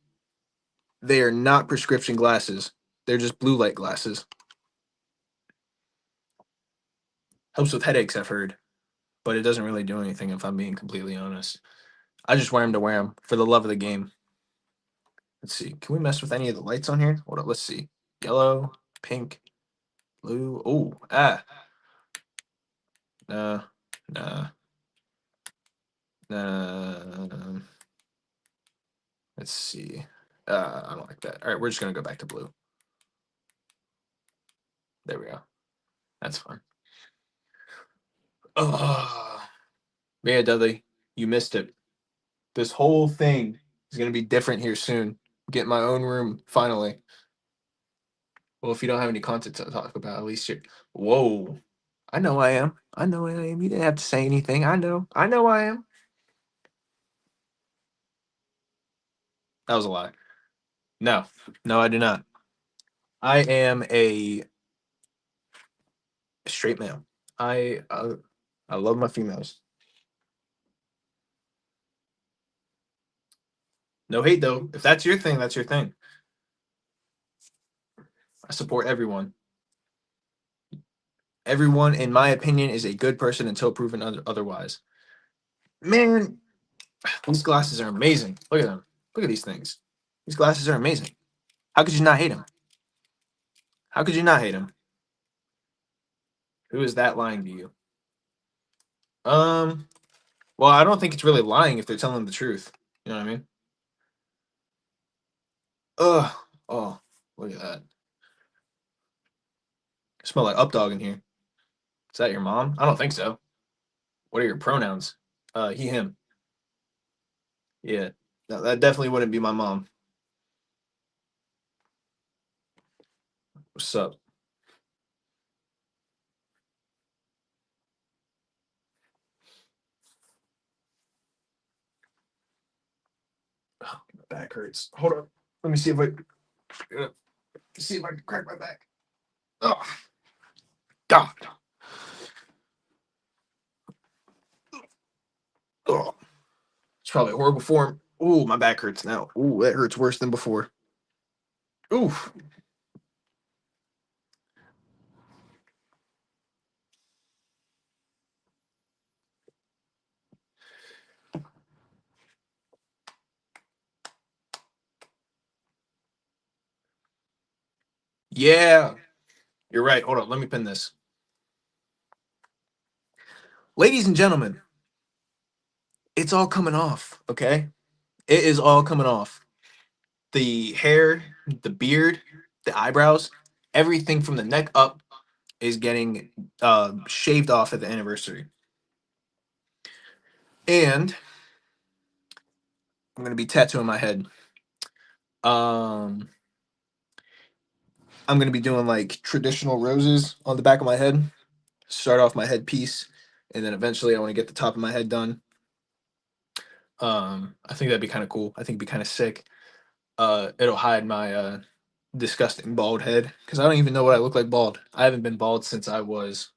They are not prescription glasses. They're just blue light glasses. Helps with headaches, I've heard. but it doesn't really do anything if I'm being completely honest. I just wear them to wear them for the love of the game. Let's see. Can we mess with any of the lights on here? Hold up. Let's see. Yellow, pink, blue. Oh, nah, nah, nah. Let's see. I don't like that. All right, we're just gonna go back to blue. There we go. That's fine. Oh, yeah, Dudley, you missed it. This whole thing is gonna be different here soon. Get my own room finally. Well, if you don't have any content to talk about, at least you're. Whoa. I know I am. I know I am. You didn't have to say anything. I know. I know I am. That was a lie. No. No, I do not. I am a straight male. I love my females. No hate though. If that's your thing, that's your thing. I support everyone. Everyone, in my opinion, is a good person until proven otherwise. Man, these glasses are amazing. Look at them. Look at these things. These glasses are amazing. How could you not hate them? How could you not hate them? Who is that lying to you? Um, well, I don't think it's really lying if they're telling the truth. You know what I mean? Ugh. Oh, look at that. Smell like updog in here. Is that your mom? I don't think so. What are your pronouns? He, him. Yeah. No, that definitely wouldn't be my mom. What's up? Oh, my back hurts. Hold on. Let me see if I can crack my back. Oh, God. Oh, it's probably a horrible form. Oh, my back hurts now. Oh, that hurts worse than before. Oof. Yeah, you're right. Hold on. Let me pin this. Ladies and gentlemen, it's all coming off, okay? It is all coming off. The hair, the beard, the eyebrows, everything from the neck up is getting shaved off at the anniversary. And I'm gonna be tattooing my head. Um, I'm gonna be doing like traditional roses on the back of my head. Start off my headpiece, and then eventually I want to get the top of my head done. I think that'd be kind of cool. I think it'd be kind of sick. It'll hide my disgusting bald head because I don't even know what I look like bald. I haven't been bald since I was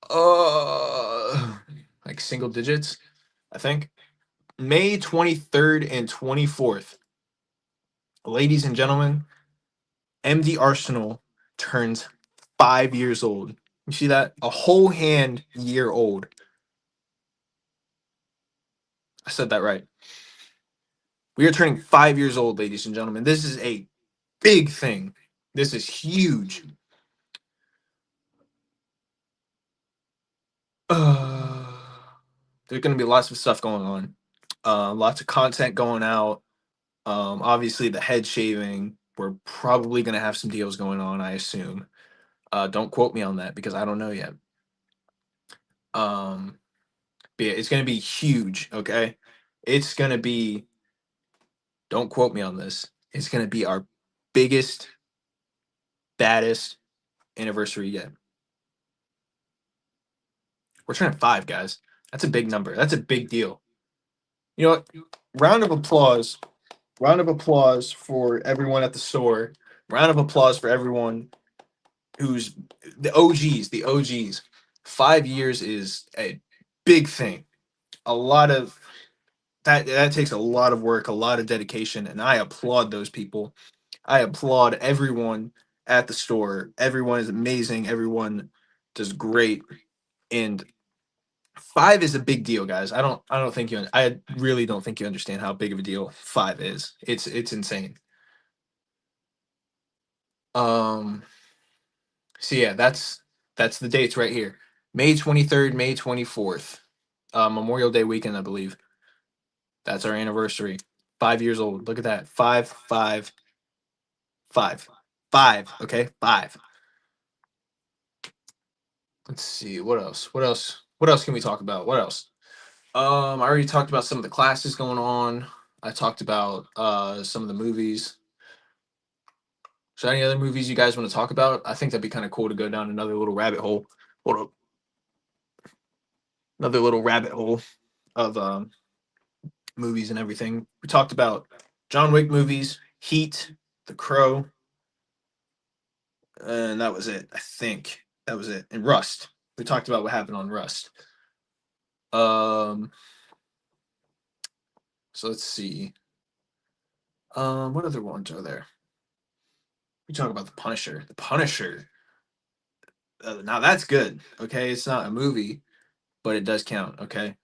uh like single digits, I think. May 23rd and 24th. Ladies and gentlemen, MD Arsenal turns 5 years old. You see that? A whole hand year old. I said that right. We are turning 5 years old, ladies and gentlemen. This is a big thing. This is huge. Uh, there's going to be lots of stuff going on. Lots of content going out. Obviously, the head shaving. We're probably going to have some deals going on, I assume. Don't quote me on that because I don't know yet. Um, but yeah, it's going to be huge. Okay, it's going to be. Don't quote me on this. It's going to be our biggest, baddest anniversary yet. We're turning 5, guys. That's a big number. That's a big deal. You know what? Round of applause. Round of applause for everyone at the store. Round of applause for everyone who's the OGs, the OGs. 5 years is a big thing. A lot of that takes a lot of work, a lot of dedication, and I applaud those people. I applaud everyone at the store. Everyone is amazing. Everyone does great. And 5 is a big deal, guys. I don't think I really don't think you understand how big of a deal 5 is. It's insane. Um, so yeah, that's the dates right here. May 23rd, May 24th. Memorial Day weekend, I believe. That's our anniversary. 5 years old. Look at that. Five, five, five. Five. Okay. Five. Let's see. What else? What else? What else can we talk about? What else? I already talked about some of the classes going on. I talked about some of the movies. So any other movies you guys want to talk about? I think that'd be kind of cool to go down another little rabbit hole. Hold up. Another little rabbit hole of movies and everything. We talked about John Wick movies, Heat, The Crow, and that was it. I think that was it. And Rust. We talked about what happened on Rust. Um, so let's see. What other ones are there? We talk about the Punisher. The Punisher. Now that's good. Okay, it's not a movie, but it does count. Okay,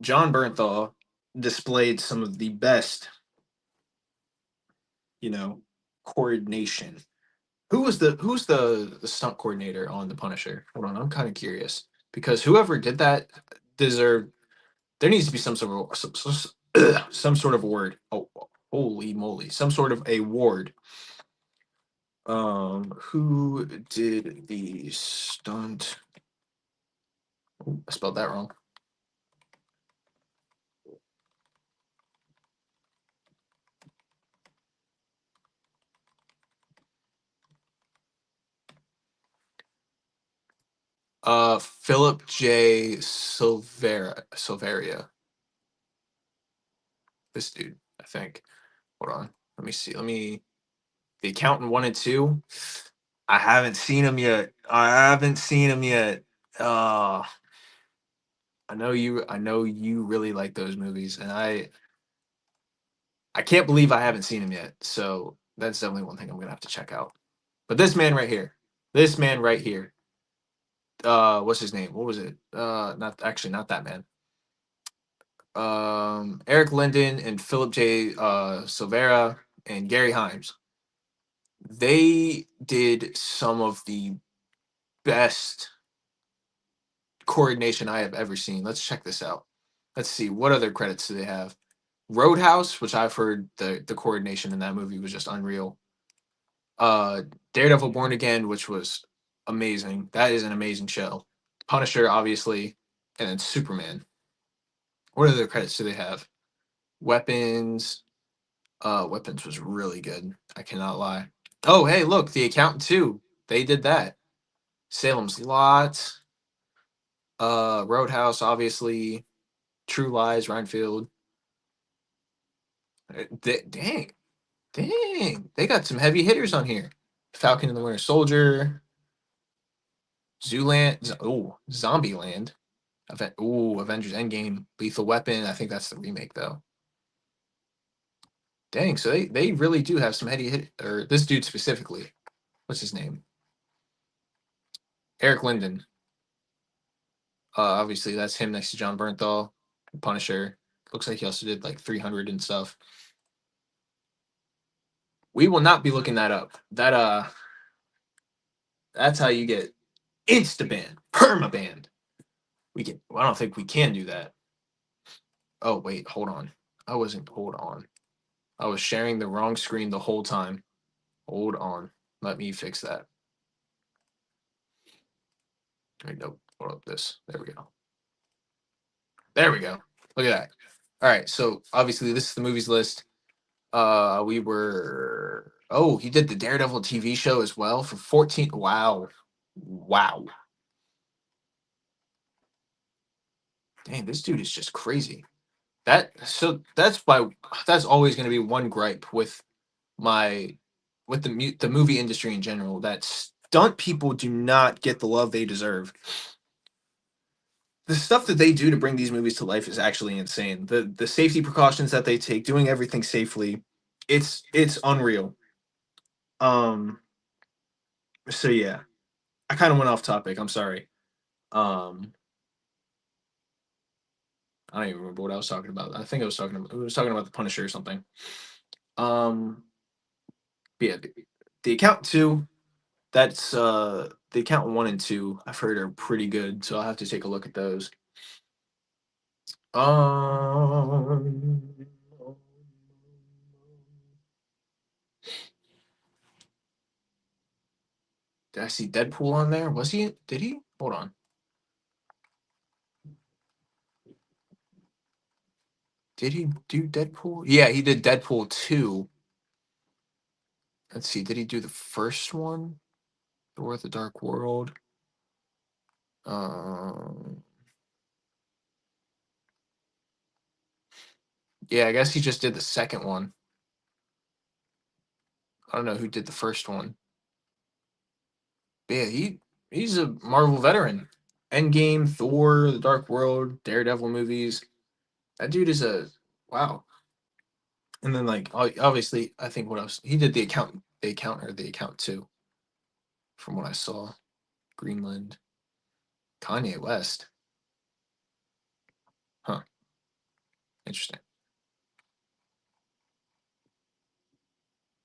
John Bernthal displayed some of the best, you know, coordination. Who's the stunt coordinator on the Punisher? Hold on, I'm kind of curious because whoever did that deserved. There needs to be some sort of some sort of award. Oh, holy moly! Some sort of award. Who did the stunt? Oh, I spelled that wrong. Philip J. Silveria. This dude, I think. Hold on. Let me see. Let me. The Accountant 1 and 2. I haven't seen him yet. I haven't seen him yet. Uh, I know you. I know you really like those movies, and I can't believe I haven't seen him yet. So that's definitely one thing I'm gonna have to check out. But this man right here, this man right here. What's his name? What was it? Not actually, not that man. Eric Linden and Philip J. Silvera and Gary Himes. They did some of the best coordination I have ever seen. Let's check this out. Let's see what other credits do they have. Roadhouse, which I've heard the coordination in that movie was just unreal. Uh, Daredevil Born Again, which was amazing. That is an amazing show. Punisher, obviously, and then Superman. What other credits do they have? Weapons. Weapons was really good. I cannot lie. Oh, hey, look, The Accountant too. They did that. Salem's Lot. Roadhouse, obviously. True Lies, Reinfeld. Dang, dang, they got some heavy hitters on here. Falcon and the Winter Soldier, Zooland, oh, Zombieland, Avengers Endgame, Lethal Weapon. I think that's the remake though. Dang, so they really do have some heavy hit. Or this dude specifically, what's his name? Eric Linden. Obviously that's him next to John Bernthal, Punisher. Looks like he also did like 300 and stuff. We will not be looking that up. That's how you get insta ban, perma banned. We can. Well, I don't think we can do that. Oh wait, hold on. I wasn't. Hold on. I was sharing the wrong screen the whole time. Hold on. Let me fix that. Wait, nope. Hold up. This. There we go. There we go. Look at that. All right. So obviously this is the movies list. We were. Oh, he did the Daredevil TV show as well for 14. Wow. Wow. Dang, this dude is just crazy. That's always going to be one gripe with my the movie industry in general, that stunt people do not get the love they deserve. The stuff that they do to bring these movies to life is actually insane. The safety precautions that they take, doing everything safely, it's unreal. Um so yeah, I kind of went off topic. I'm sorry. Um I don't even remember what I was talking about. I think I was talking about the Punisher or something. Um, but yeah, the account two. That's the account one and two. I've heard are pretty good, so I'll have to take a look at those. Um, did I see Deadpool on there? Was he? Did he? Hold on. Did he do Deadpool? Yeah, he did Deadpool 2. Let's see. Did he do the first one? Thor: The Dark World. Um, yeah, I guess he just did the second one. I don't know who did the first one. But yeah, he's a Marvel veteran. Endgame, Thor, The Dark World, Daredevil movies. That dude is a wow. And then like obviously, I think what else he did the account too. From what I saw, Greenland, Kanye West. Huh. Interesting.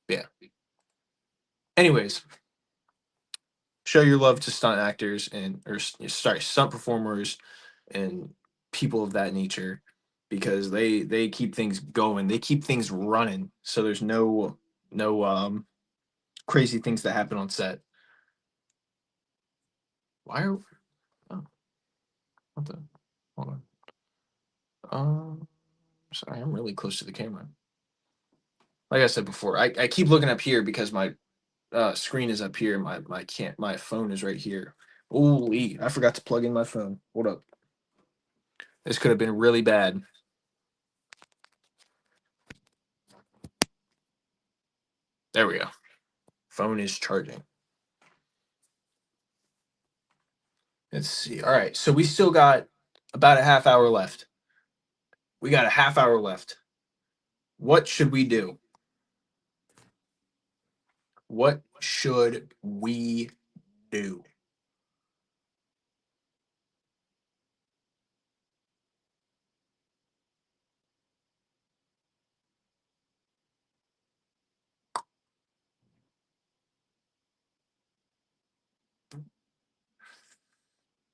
Yeah. Anyways, show your love to stunt actors and sorry, stunt performers and people of that nature because they keep things going. They keep things running. So there's no crazy things that happen on set. Why are oh, what the hold on. Sorry, I'm really close to the camera. Like I said before, I keep looking up here because my screen is up here. My phone is right here. Holy, I forgot to plug in my phone. Hold up. This could have been really bad. There we go. Phone is charging. Let's see. All right, so we still got about a half hour left. We got a half hour left. What should we do? What should we do?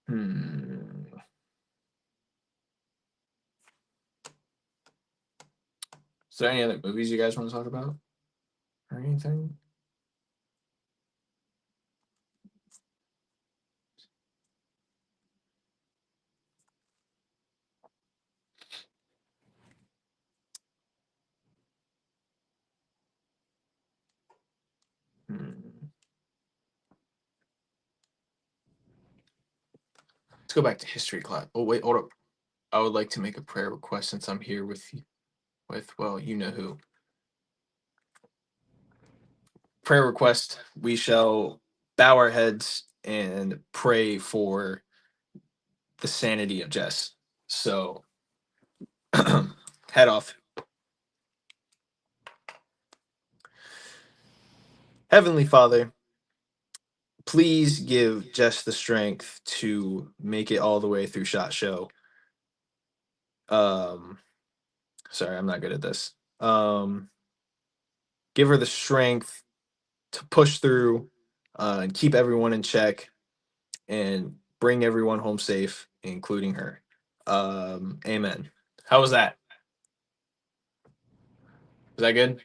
Hmm. Is there any other movies you guys want to talk about or anything? Hmm. Let's go back to history class. Oh wait, hold up. I would like to make a prayer request since I'm here with well, you know who. Prayer request. We shall bow our heads and pray for the sanity of Jess. So head off. Heavenly Father, please give Jess the strength to make it all the way through Shot Show. Um, sorry, I'm not good at this. Give her the strength to push through and keep everyone in check and bring everyone home safe, including her. Amen. How was that? Was that good?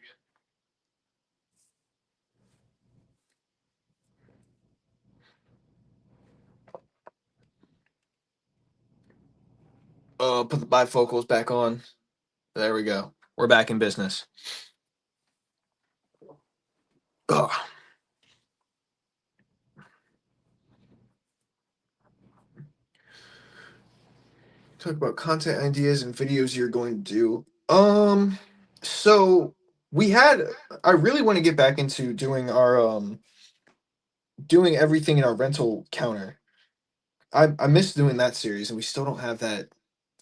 Put the bifocals back on. There we go. We're back in business. Ugh. Talk about content ideas and videos you're going to do. So we had. I really want to get back into doing our doing everything in our rental counter. I miss doing that series, and we still don't have that.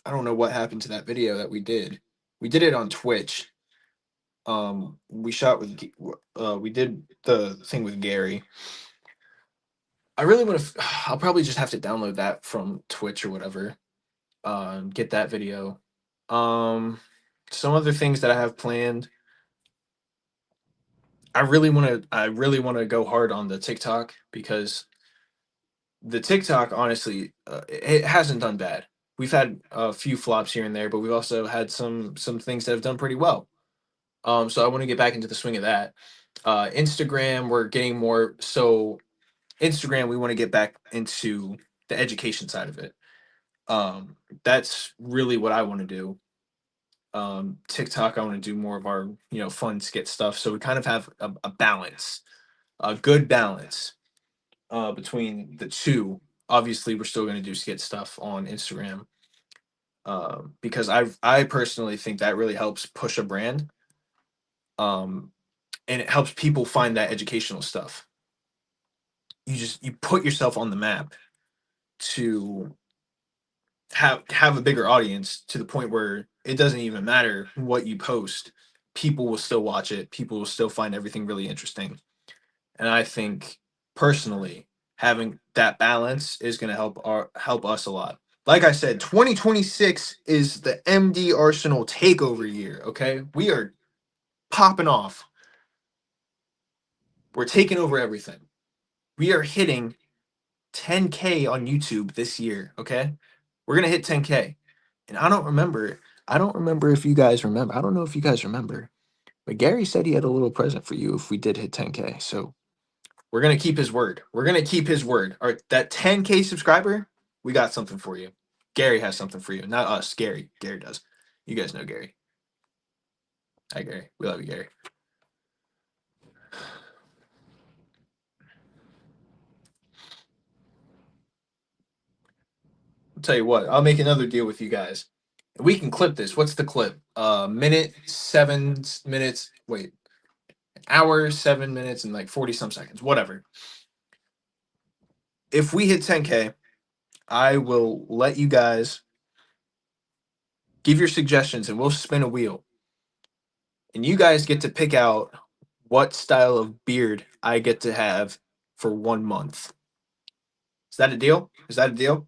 I don't know what happened to that video that we did. We did it on Twitch. We shot with we did the thing with Gary. I really want to. I'll probably just have to download that from Twitch or whatever. Get that video Some other things that I have planned. I really want to go hard on the TikTok because the TikTok, honestly, it hasn't done bad. We've had a few flops here and there, but we've also had some things that have done pretty well. So I want to get back into the swing of that. Instagram, we're getting more. So Instagram, we want to get back into the education side of it. That's really what I want to do. TikTok, I want to do more of our fun skit stuff. So we kind of have a balance, a good balance between the two. Obviously, we're still going to do skit stuff on Instagram because I personally think that really helps push a brand, um, and it helps people find that educational stuff. You put yourself on the map to have a bigger audience to the point where it doesn't even matter what you post. People will still watch it. People will still find everything really interesting. And I think personally, having that balance is going to help us a lot. Like I said, 2026 is the MD Arsenal takeover year. Okay, we are popping off. We're taking over everything. We are hitting 10K on YouTube this year. Okay, we're gonna hit 10K, and I don't remember. I don't remember if you guys remember. I don't know if you guys remember, but Gary said he had a little present for you if we did hit 10K. So we're gonna keep his word. We're gonna keep his word. All right, that 10K subscriber, we got something for you. Gary has something for you, not us. Gary. Gary does. You guys know Gary. Hi, Gary. We love you, Gary. I'll tell you what. I'll make another deal with you guys. We can clip this. What's the clip? Minute, 7 minutes. Wait, hour, 7 minutes, and like 40 some seconds. Whatever. If we hit 10K, I will let you guys give your suggestions, and we'll spin a wheel. And you guys get to pick out what style of beard I get to have for 1 month. Is that a deal? Is that a deal?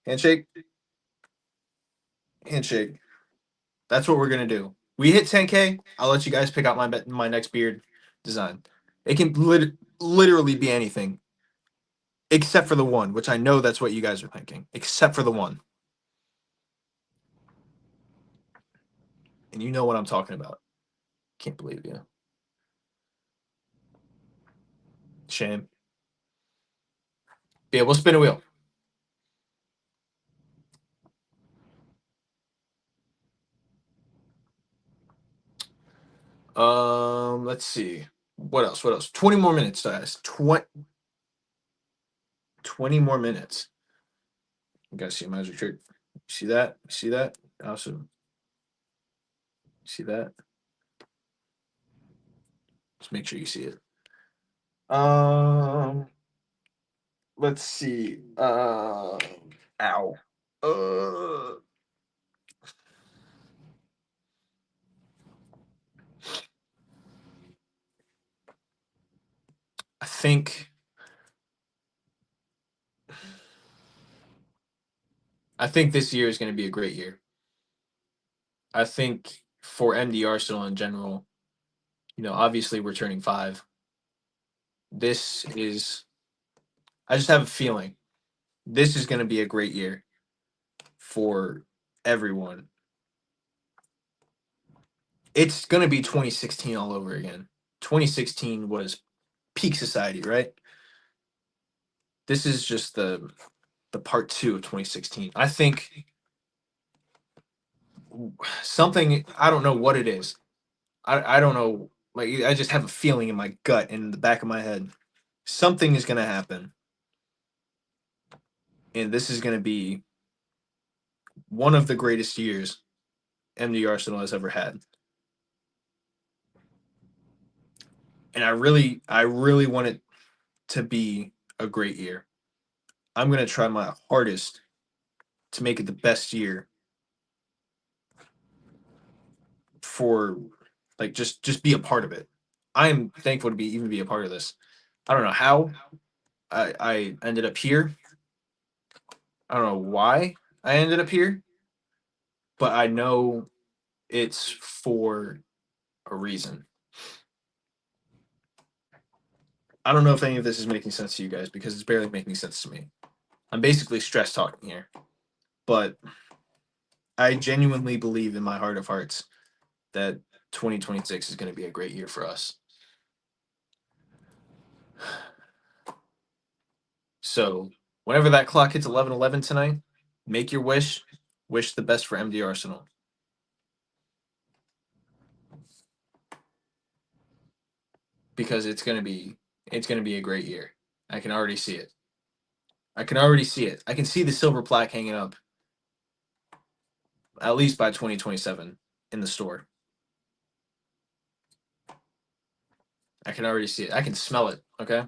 Handshake? Handshake. That's what we're gonna do. We hit 10K. I'll let you guys pick out my next beard design. It can literally be anything, except for the one, which I know that's what you guys are thinking. Except for the one, and you know what I'm talking about. Can't believe you. Shame. Yeah, we'll spin a wheel. Let's see. What else? What else? 20 more minutes, guys. 20 more minutes. You guys see a magic trick. See that? See that? Awesome. See that? Just make sure you see it. Um, let's see. Ow. Uh, I think. I think this year is going to be a great year. I think for MD Arsenal in general, obviously we're turning 5. This is. I just have a feeling this is going to be a great year for everyone. It's going to be 2016 all over again. 2016 was peak society, right? This is just the part 2 of 2016. I think something, I don't know what it is. I don't know, like I just have a feeling in my gut and in the back of my head. Something is going to happen, and this is going to be one of the greatest years MD Arsenal has ever had. And I really want it to be a great year. I'm going to try my hardest to make it the best year for, like, just be a part of it. I am thankful to even be a part of this. I don't know how I ended up here. I don't know why I ended up here, but I know it's for a reason. I don't know if any of this is making sense to you guys because it's barely making sense to me. I'm basically stress talking here, but I genuinely believe in my heart of hearts that 2026 is going to be a great year for us. So, whenever that clock hits 11:11 tonight, make your wish. Wish the best for MD Arsenal because it's going to be a great year. I can already see it. I can already see it. I can see the silver plaque hanging up at least by 2027 in the store. I can already see it. I can smell it. Okay.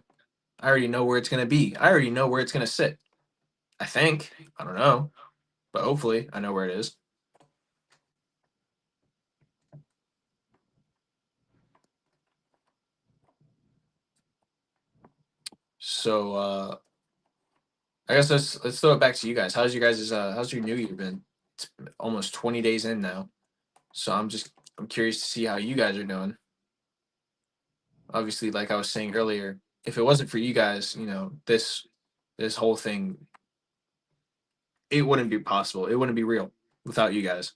I already know where it's going to be. I already know where it's going to sit. I think. I don't know. But hopefully I know where it is. So I guess let's throw it back to you guys. How's your new year been? It's almost 20 days in now. So I'm curious to see how you guys are doing. Obviously, like I was saying earlier, if it wasn't for you guys, this whole thing, it wouldn't be possible. It wouldn't be real without you guys.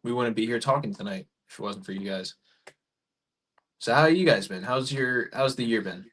We wouldn't be here talking tonight if it wasn't for you guys. So how you guys been? How's the year been?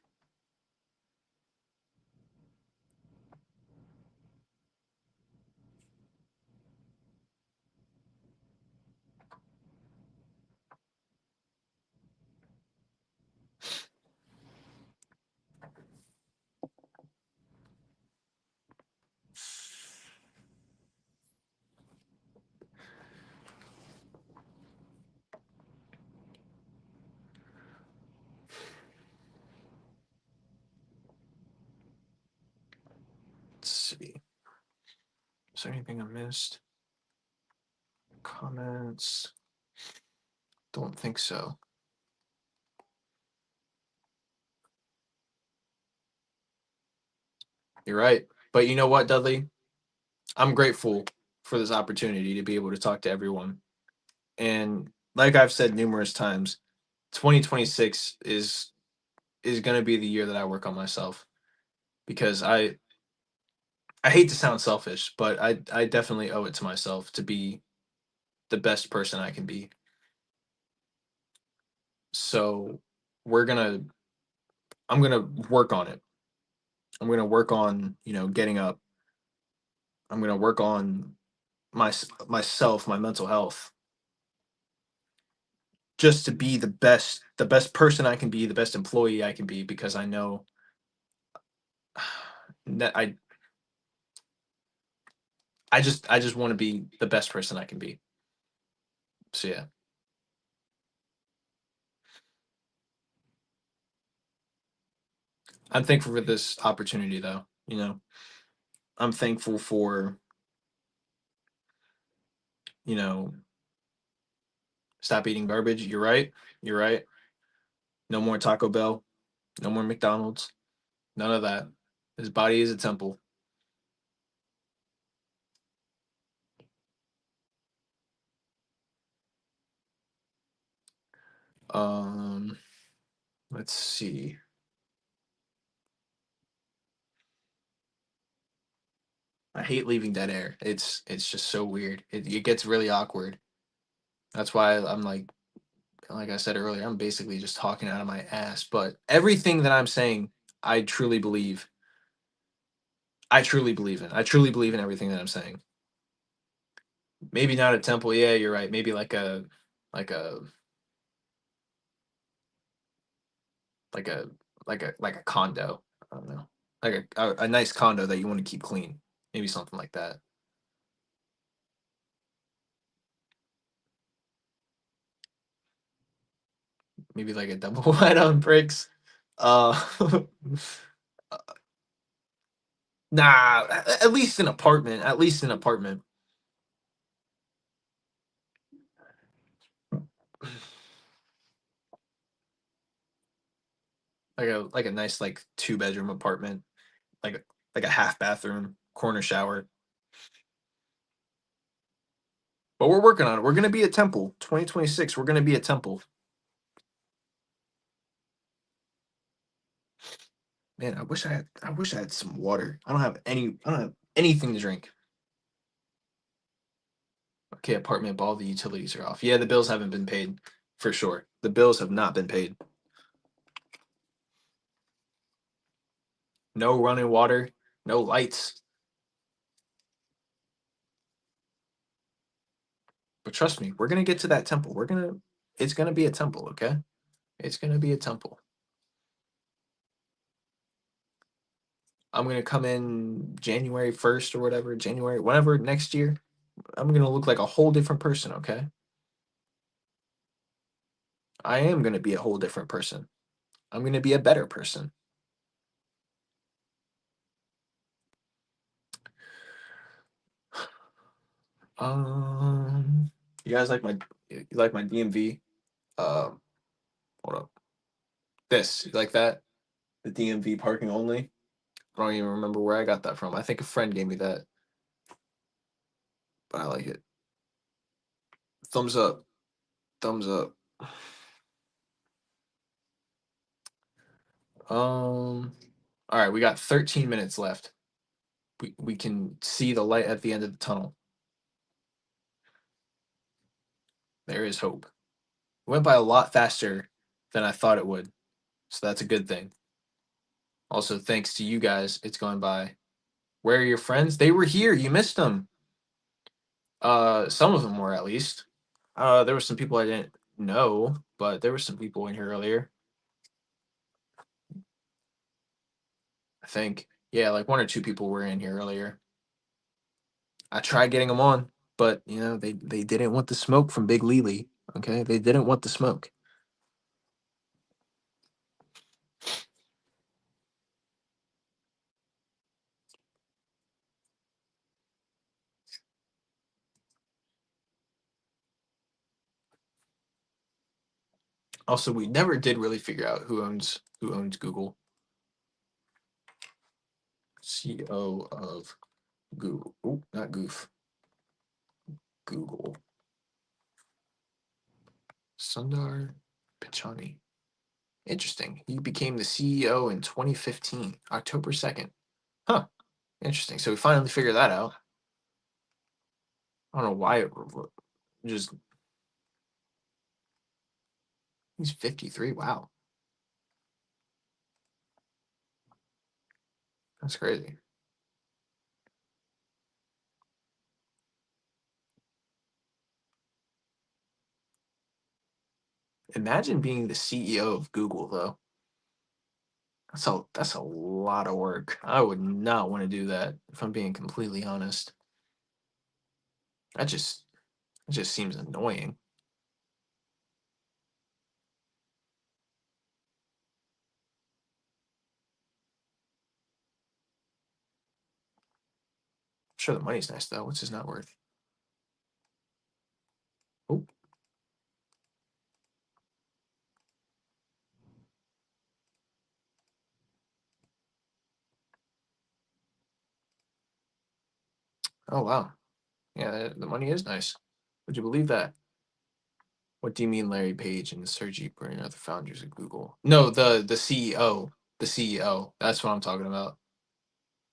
Let's see. Is there anything I missed? Comments? Don't think so. You're right. But you know what, Dudley? I'm grateful for this opportunity to be able to talk to everyone. And like I've said numerous times, 2026 is going to be the year that I work on myself because I hate to sound selfish, but I definitely owe it to myself to be the best person I can be. So we're going to I'm going to work on it. I'm going to work on, getting up. I'm going to work on myself, my mental health just to be the best person I can be, the best employee I can be because I know that I just want to be the best person I can be. So yeah. I'm thankful for this opportunity though. I'm thankful for, you know, stop eating garbage. You're right. You're right. No more Taco Bell, no more McDonald's, none of that. His body is a temple. Um let's see. I hate leaving dead air. It's just so weird. It gets really awkward. That's why I'm like I said earlier, I'm basically just talking out of my ass. But everything that I'm saying, I truly believe. I truly believe in. I truly believe in everything that I'm saying. Maybe not a temple. Yeah, you're right. Maybe like a, like a, like a condo. I don't know. Like a nice condo that you want to keep clean. Maybe something like that. Maybe like a double wide on bricks. Uh, nah. At least an apartment. At least an apartment. Like a nice like 2-bedroom apartment, like a half bathroom, corner shower. But we're working on it. We're gonna be a Temple. 2026. We're gonna be a Temple. Man, I wish I had some water. I don't have anything to drink. Okay, apartment, but all the utilities are off. Yeah, the bills haven't been paid for sure. The bills have not been paid. No running water, no lights. But trust me, we're gonna get to that Temple. It's gonna be a Temple, okay? It's gonna be a Temple. I'm gonna come in January 1st or whatever, January, whatever next year. I'm gonna look like a whole different person, okay? I am gonna be a whole different person. I'm gonna be a better person. Um, you guys you like my DMV? Hold up. This, you like that? The DMV parking only? I don't even remember where I got that from. I think a friend gave me that, but I like it. Thumbs up. Thumbs up. All right, we got 13 minutes left. We can see the light at the end of the tunnel. There is hope. It went by a lot faster than I thought it would, so that's a good thing. Also, thanks to you guys, it's going by. Where are your friends? They were here. You missed them. Some of them were at least. There were some people I didn't know, but there were some people in here earlier. I think. Yeah, like one or two people were in here earlier. I tried getting them on, but they didn't want the smoke from Big Lily. Okay, they didn't want the smoke. Also, we never did really figure out who owns Google. CEO of Google. Oh, not Goof. Google. Sundar Pichani. Interesting. He became the CEO in 2015, October 2nd. Huh. Interesting. So we finally figured that out. I don't know why it just. He's 53. Wow. That's crazy. Imagine being the CEO of Google, though. That's a lot of work. I would not want to do that if I'm being completely honest. That just it just seems annoying. I'm sure the money's nice though. What's his net worth? Oh, oh wow. Yeah, the money is nice. Would you believe that? What do you mean, Larry Page and Sergey Brin are the founders of Google? No, the CEO, the CEO. That's what I'm talking about.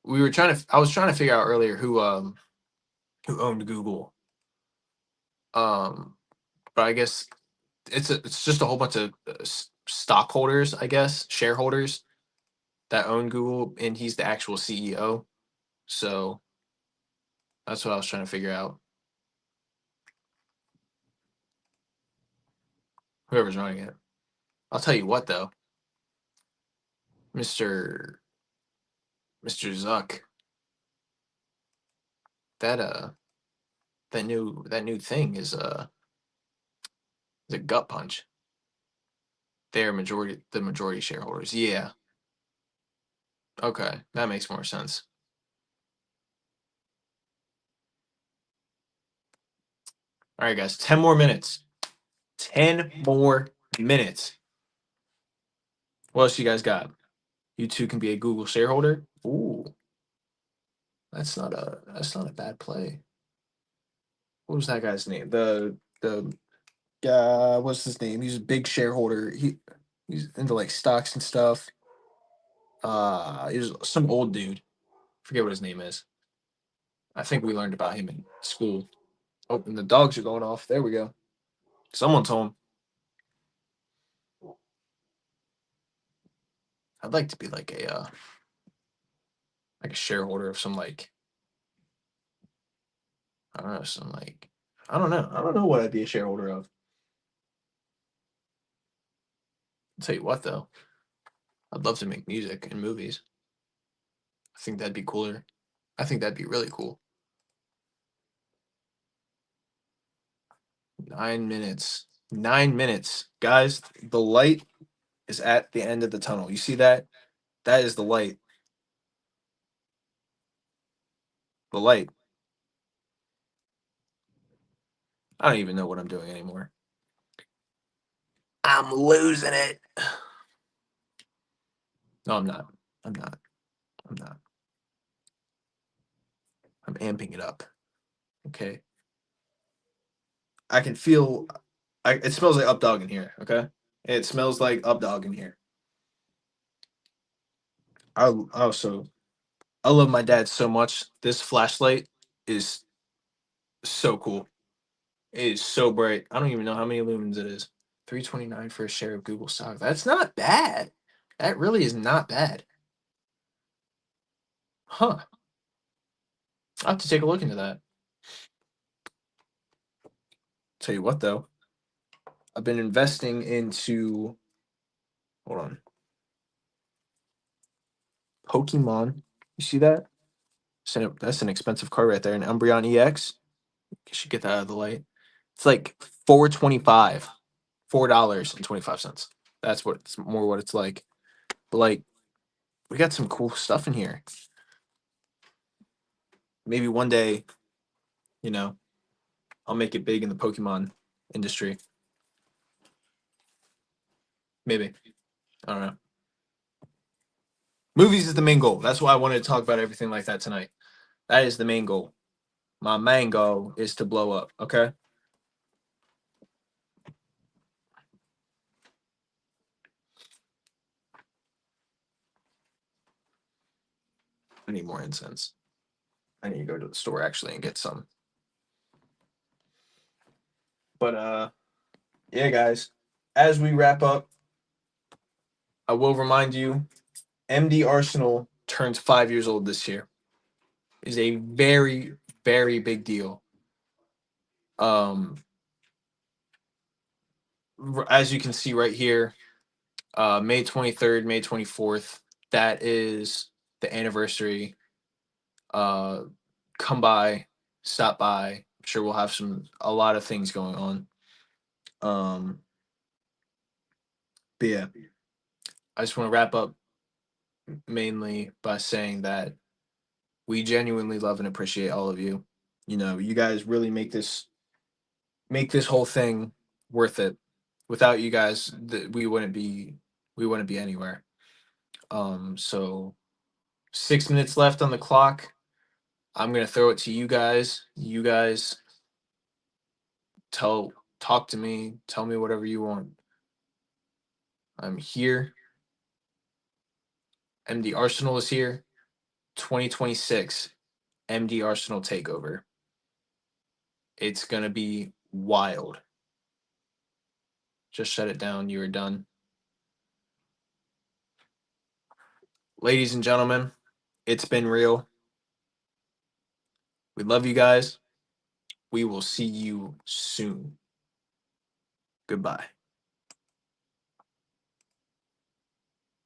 I was trying to figure out earlier who owned Google. Um, but I guess it's just a whole bunch of stockholders, I guess, shareholders that own Google, and he's the actual CEO. So that's what I was trying to figure out. Whoever's running it. I'll tell you what though, Mister Mister Zuck, that that new thing is a gut punch. They're the majority shareholders. Yeah. Okay, that makes more sense. All right, guys, 10 more minutes. 10 more minutes. What else you guys got? You two can be a Google shareholder. Ooh, that's not a bad play. what was that guy's name? The what's his name? He's a big shareholder. He's into like stocks and stuff. He's some old dude. Forget what his name is. I think we learned about him in school. Oh, and the dogs are going off. There we go. Someone's home. I'd like to be like a shareholder of some like I don't know some like I don't know. I don't know what I'd be a shareholder of. I'll tell you what though, I'd love to make music and movies. I think that'd be cooler. I think that'd be really cool. 9 minutes. 9 minutes, guys. The light is at the end of the tunnel. You see that? That is the light. The light. I don't even know what I'm doing anymore. I'm losing it. No, I'm not. I'm not. I'm not. I'm amping it up. Okay. I can feel. It smells like up dog in here. Okay. It smells like up dog in here. So I love my dad so much. This flashlight is so cool. It is so bright. I don't even know how many lumens it is. 329 for a share of Google stock. That's not bad. That really is not bad. Huh. I'll have to take a look into that. Tell you what though, I've been investing into hold on. Pokemon. You see that? That's an expensive card right there. An Umbreon EX. You should get that out of the light. It's like 425. $4.25. That's what it's more what it's like. But like we got some cool stuff in here. Maybe one day, you know, I'll make it big in the Pokemon industry. Maybe. I don't know. Movies is the main goal. That's why I wanted to talk about everything like that tonight. That is the main goal. My main goal is to blow up, okay? I need more incense. I need to go to the store actually and get some. But yeah, guys. As we wrap up, I will remind you, MD Arsenal turns 5 years old this year. Is a very, very big deal. Um, as you can see right here, May 23rd, May 24th. That is the anniversary. Come by, stop by. I'm sure we'll have a lot of things going on. But yeah, I just want to wrap up mainly by saying that we genuinely love and appreciate all of you. You know, you guys really make this whole thing worth it. Without you guys, we wouldn't be anywhere. So 6 minutes left on the clock. I'm gonna throw it to you guys. You guys talk to me, tell me whatever you want. I'm here. MD Arsenal is here. 2026 MD Arsenal takeover. It's gonna be wild. Just shut it down. You are done. Ladies and gentlemen, it's been real. We love you guys. We will see you soon. Goodbye.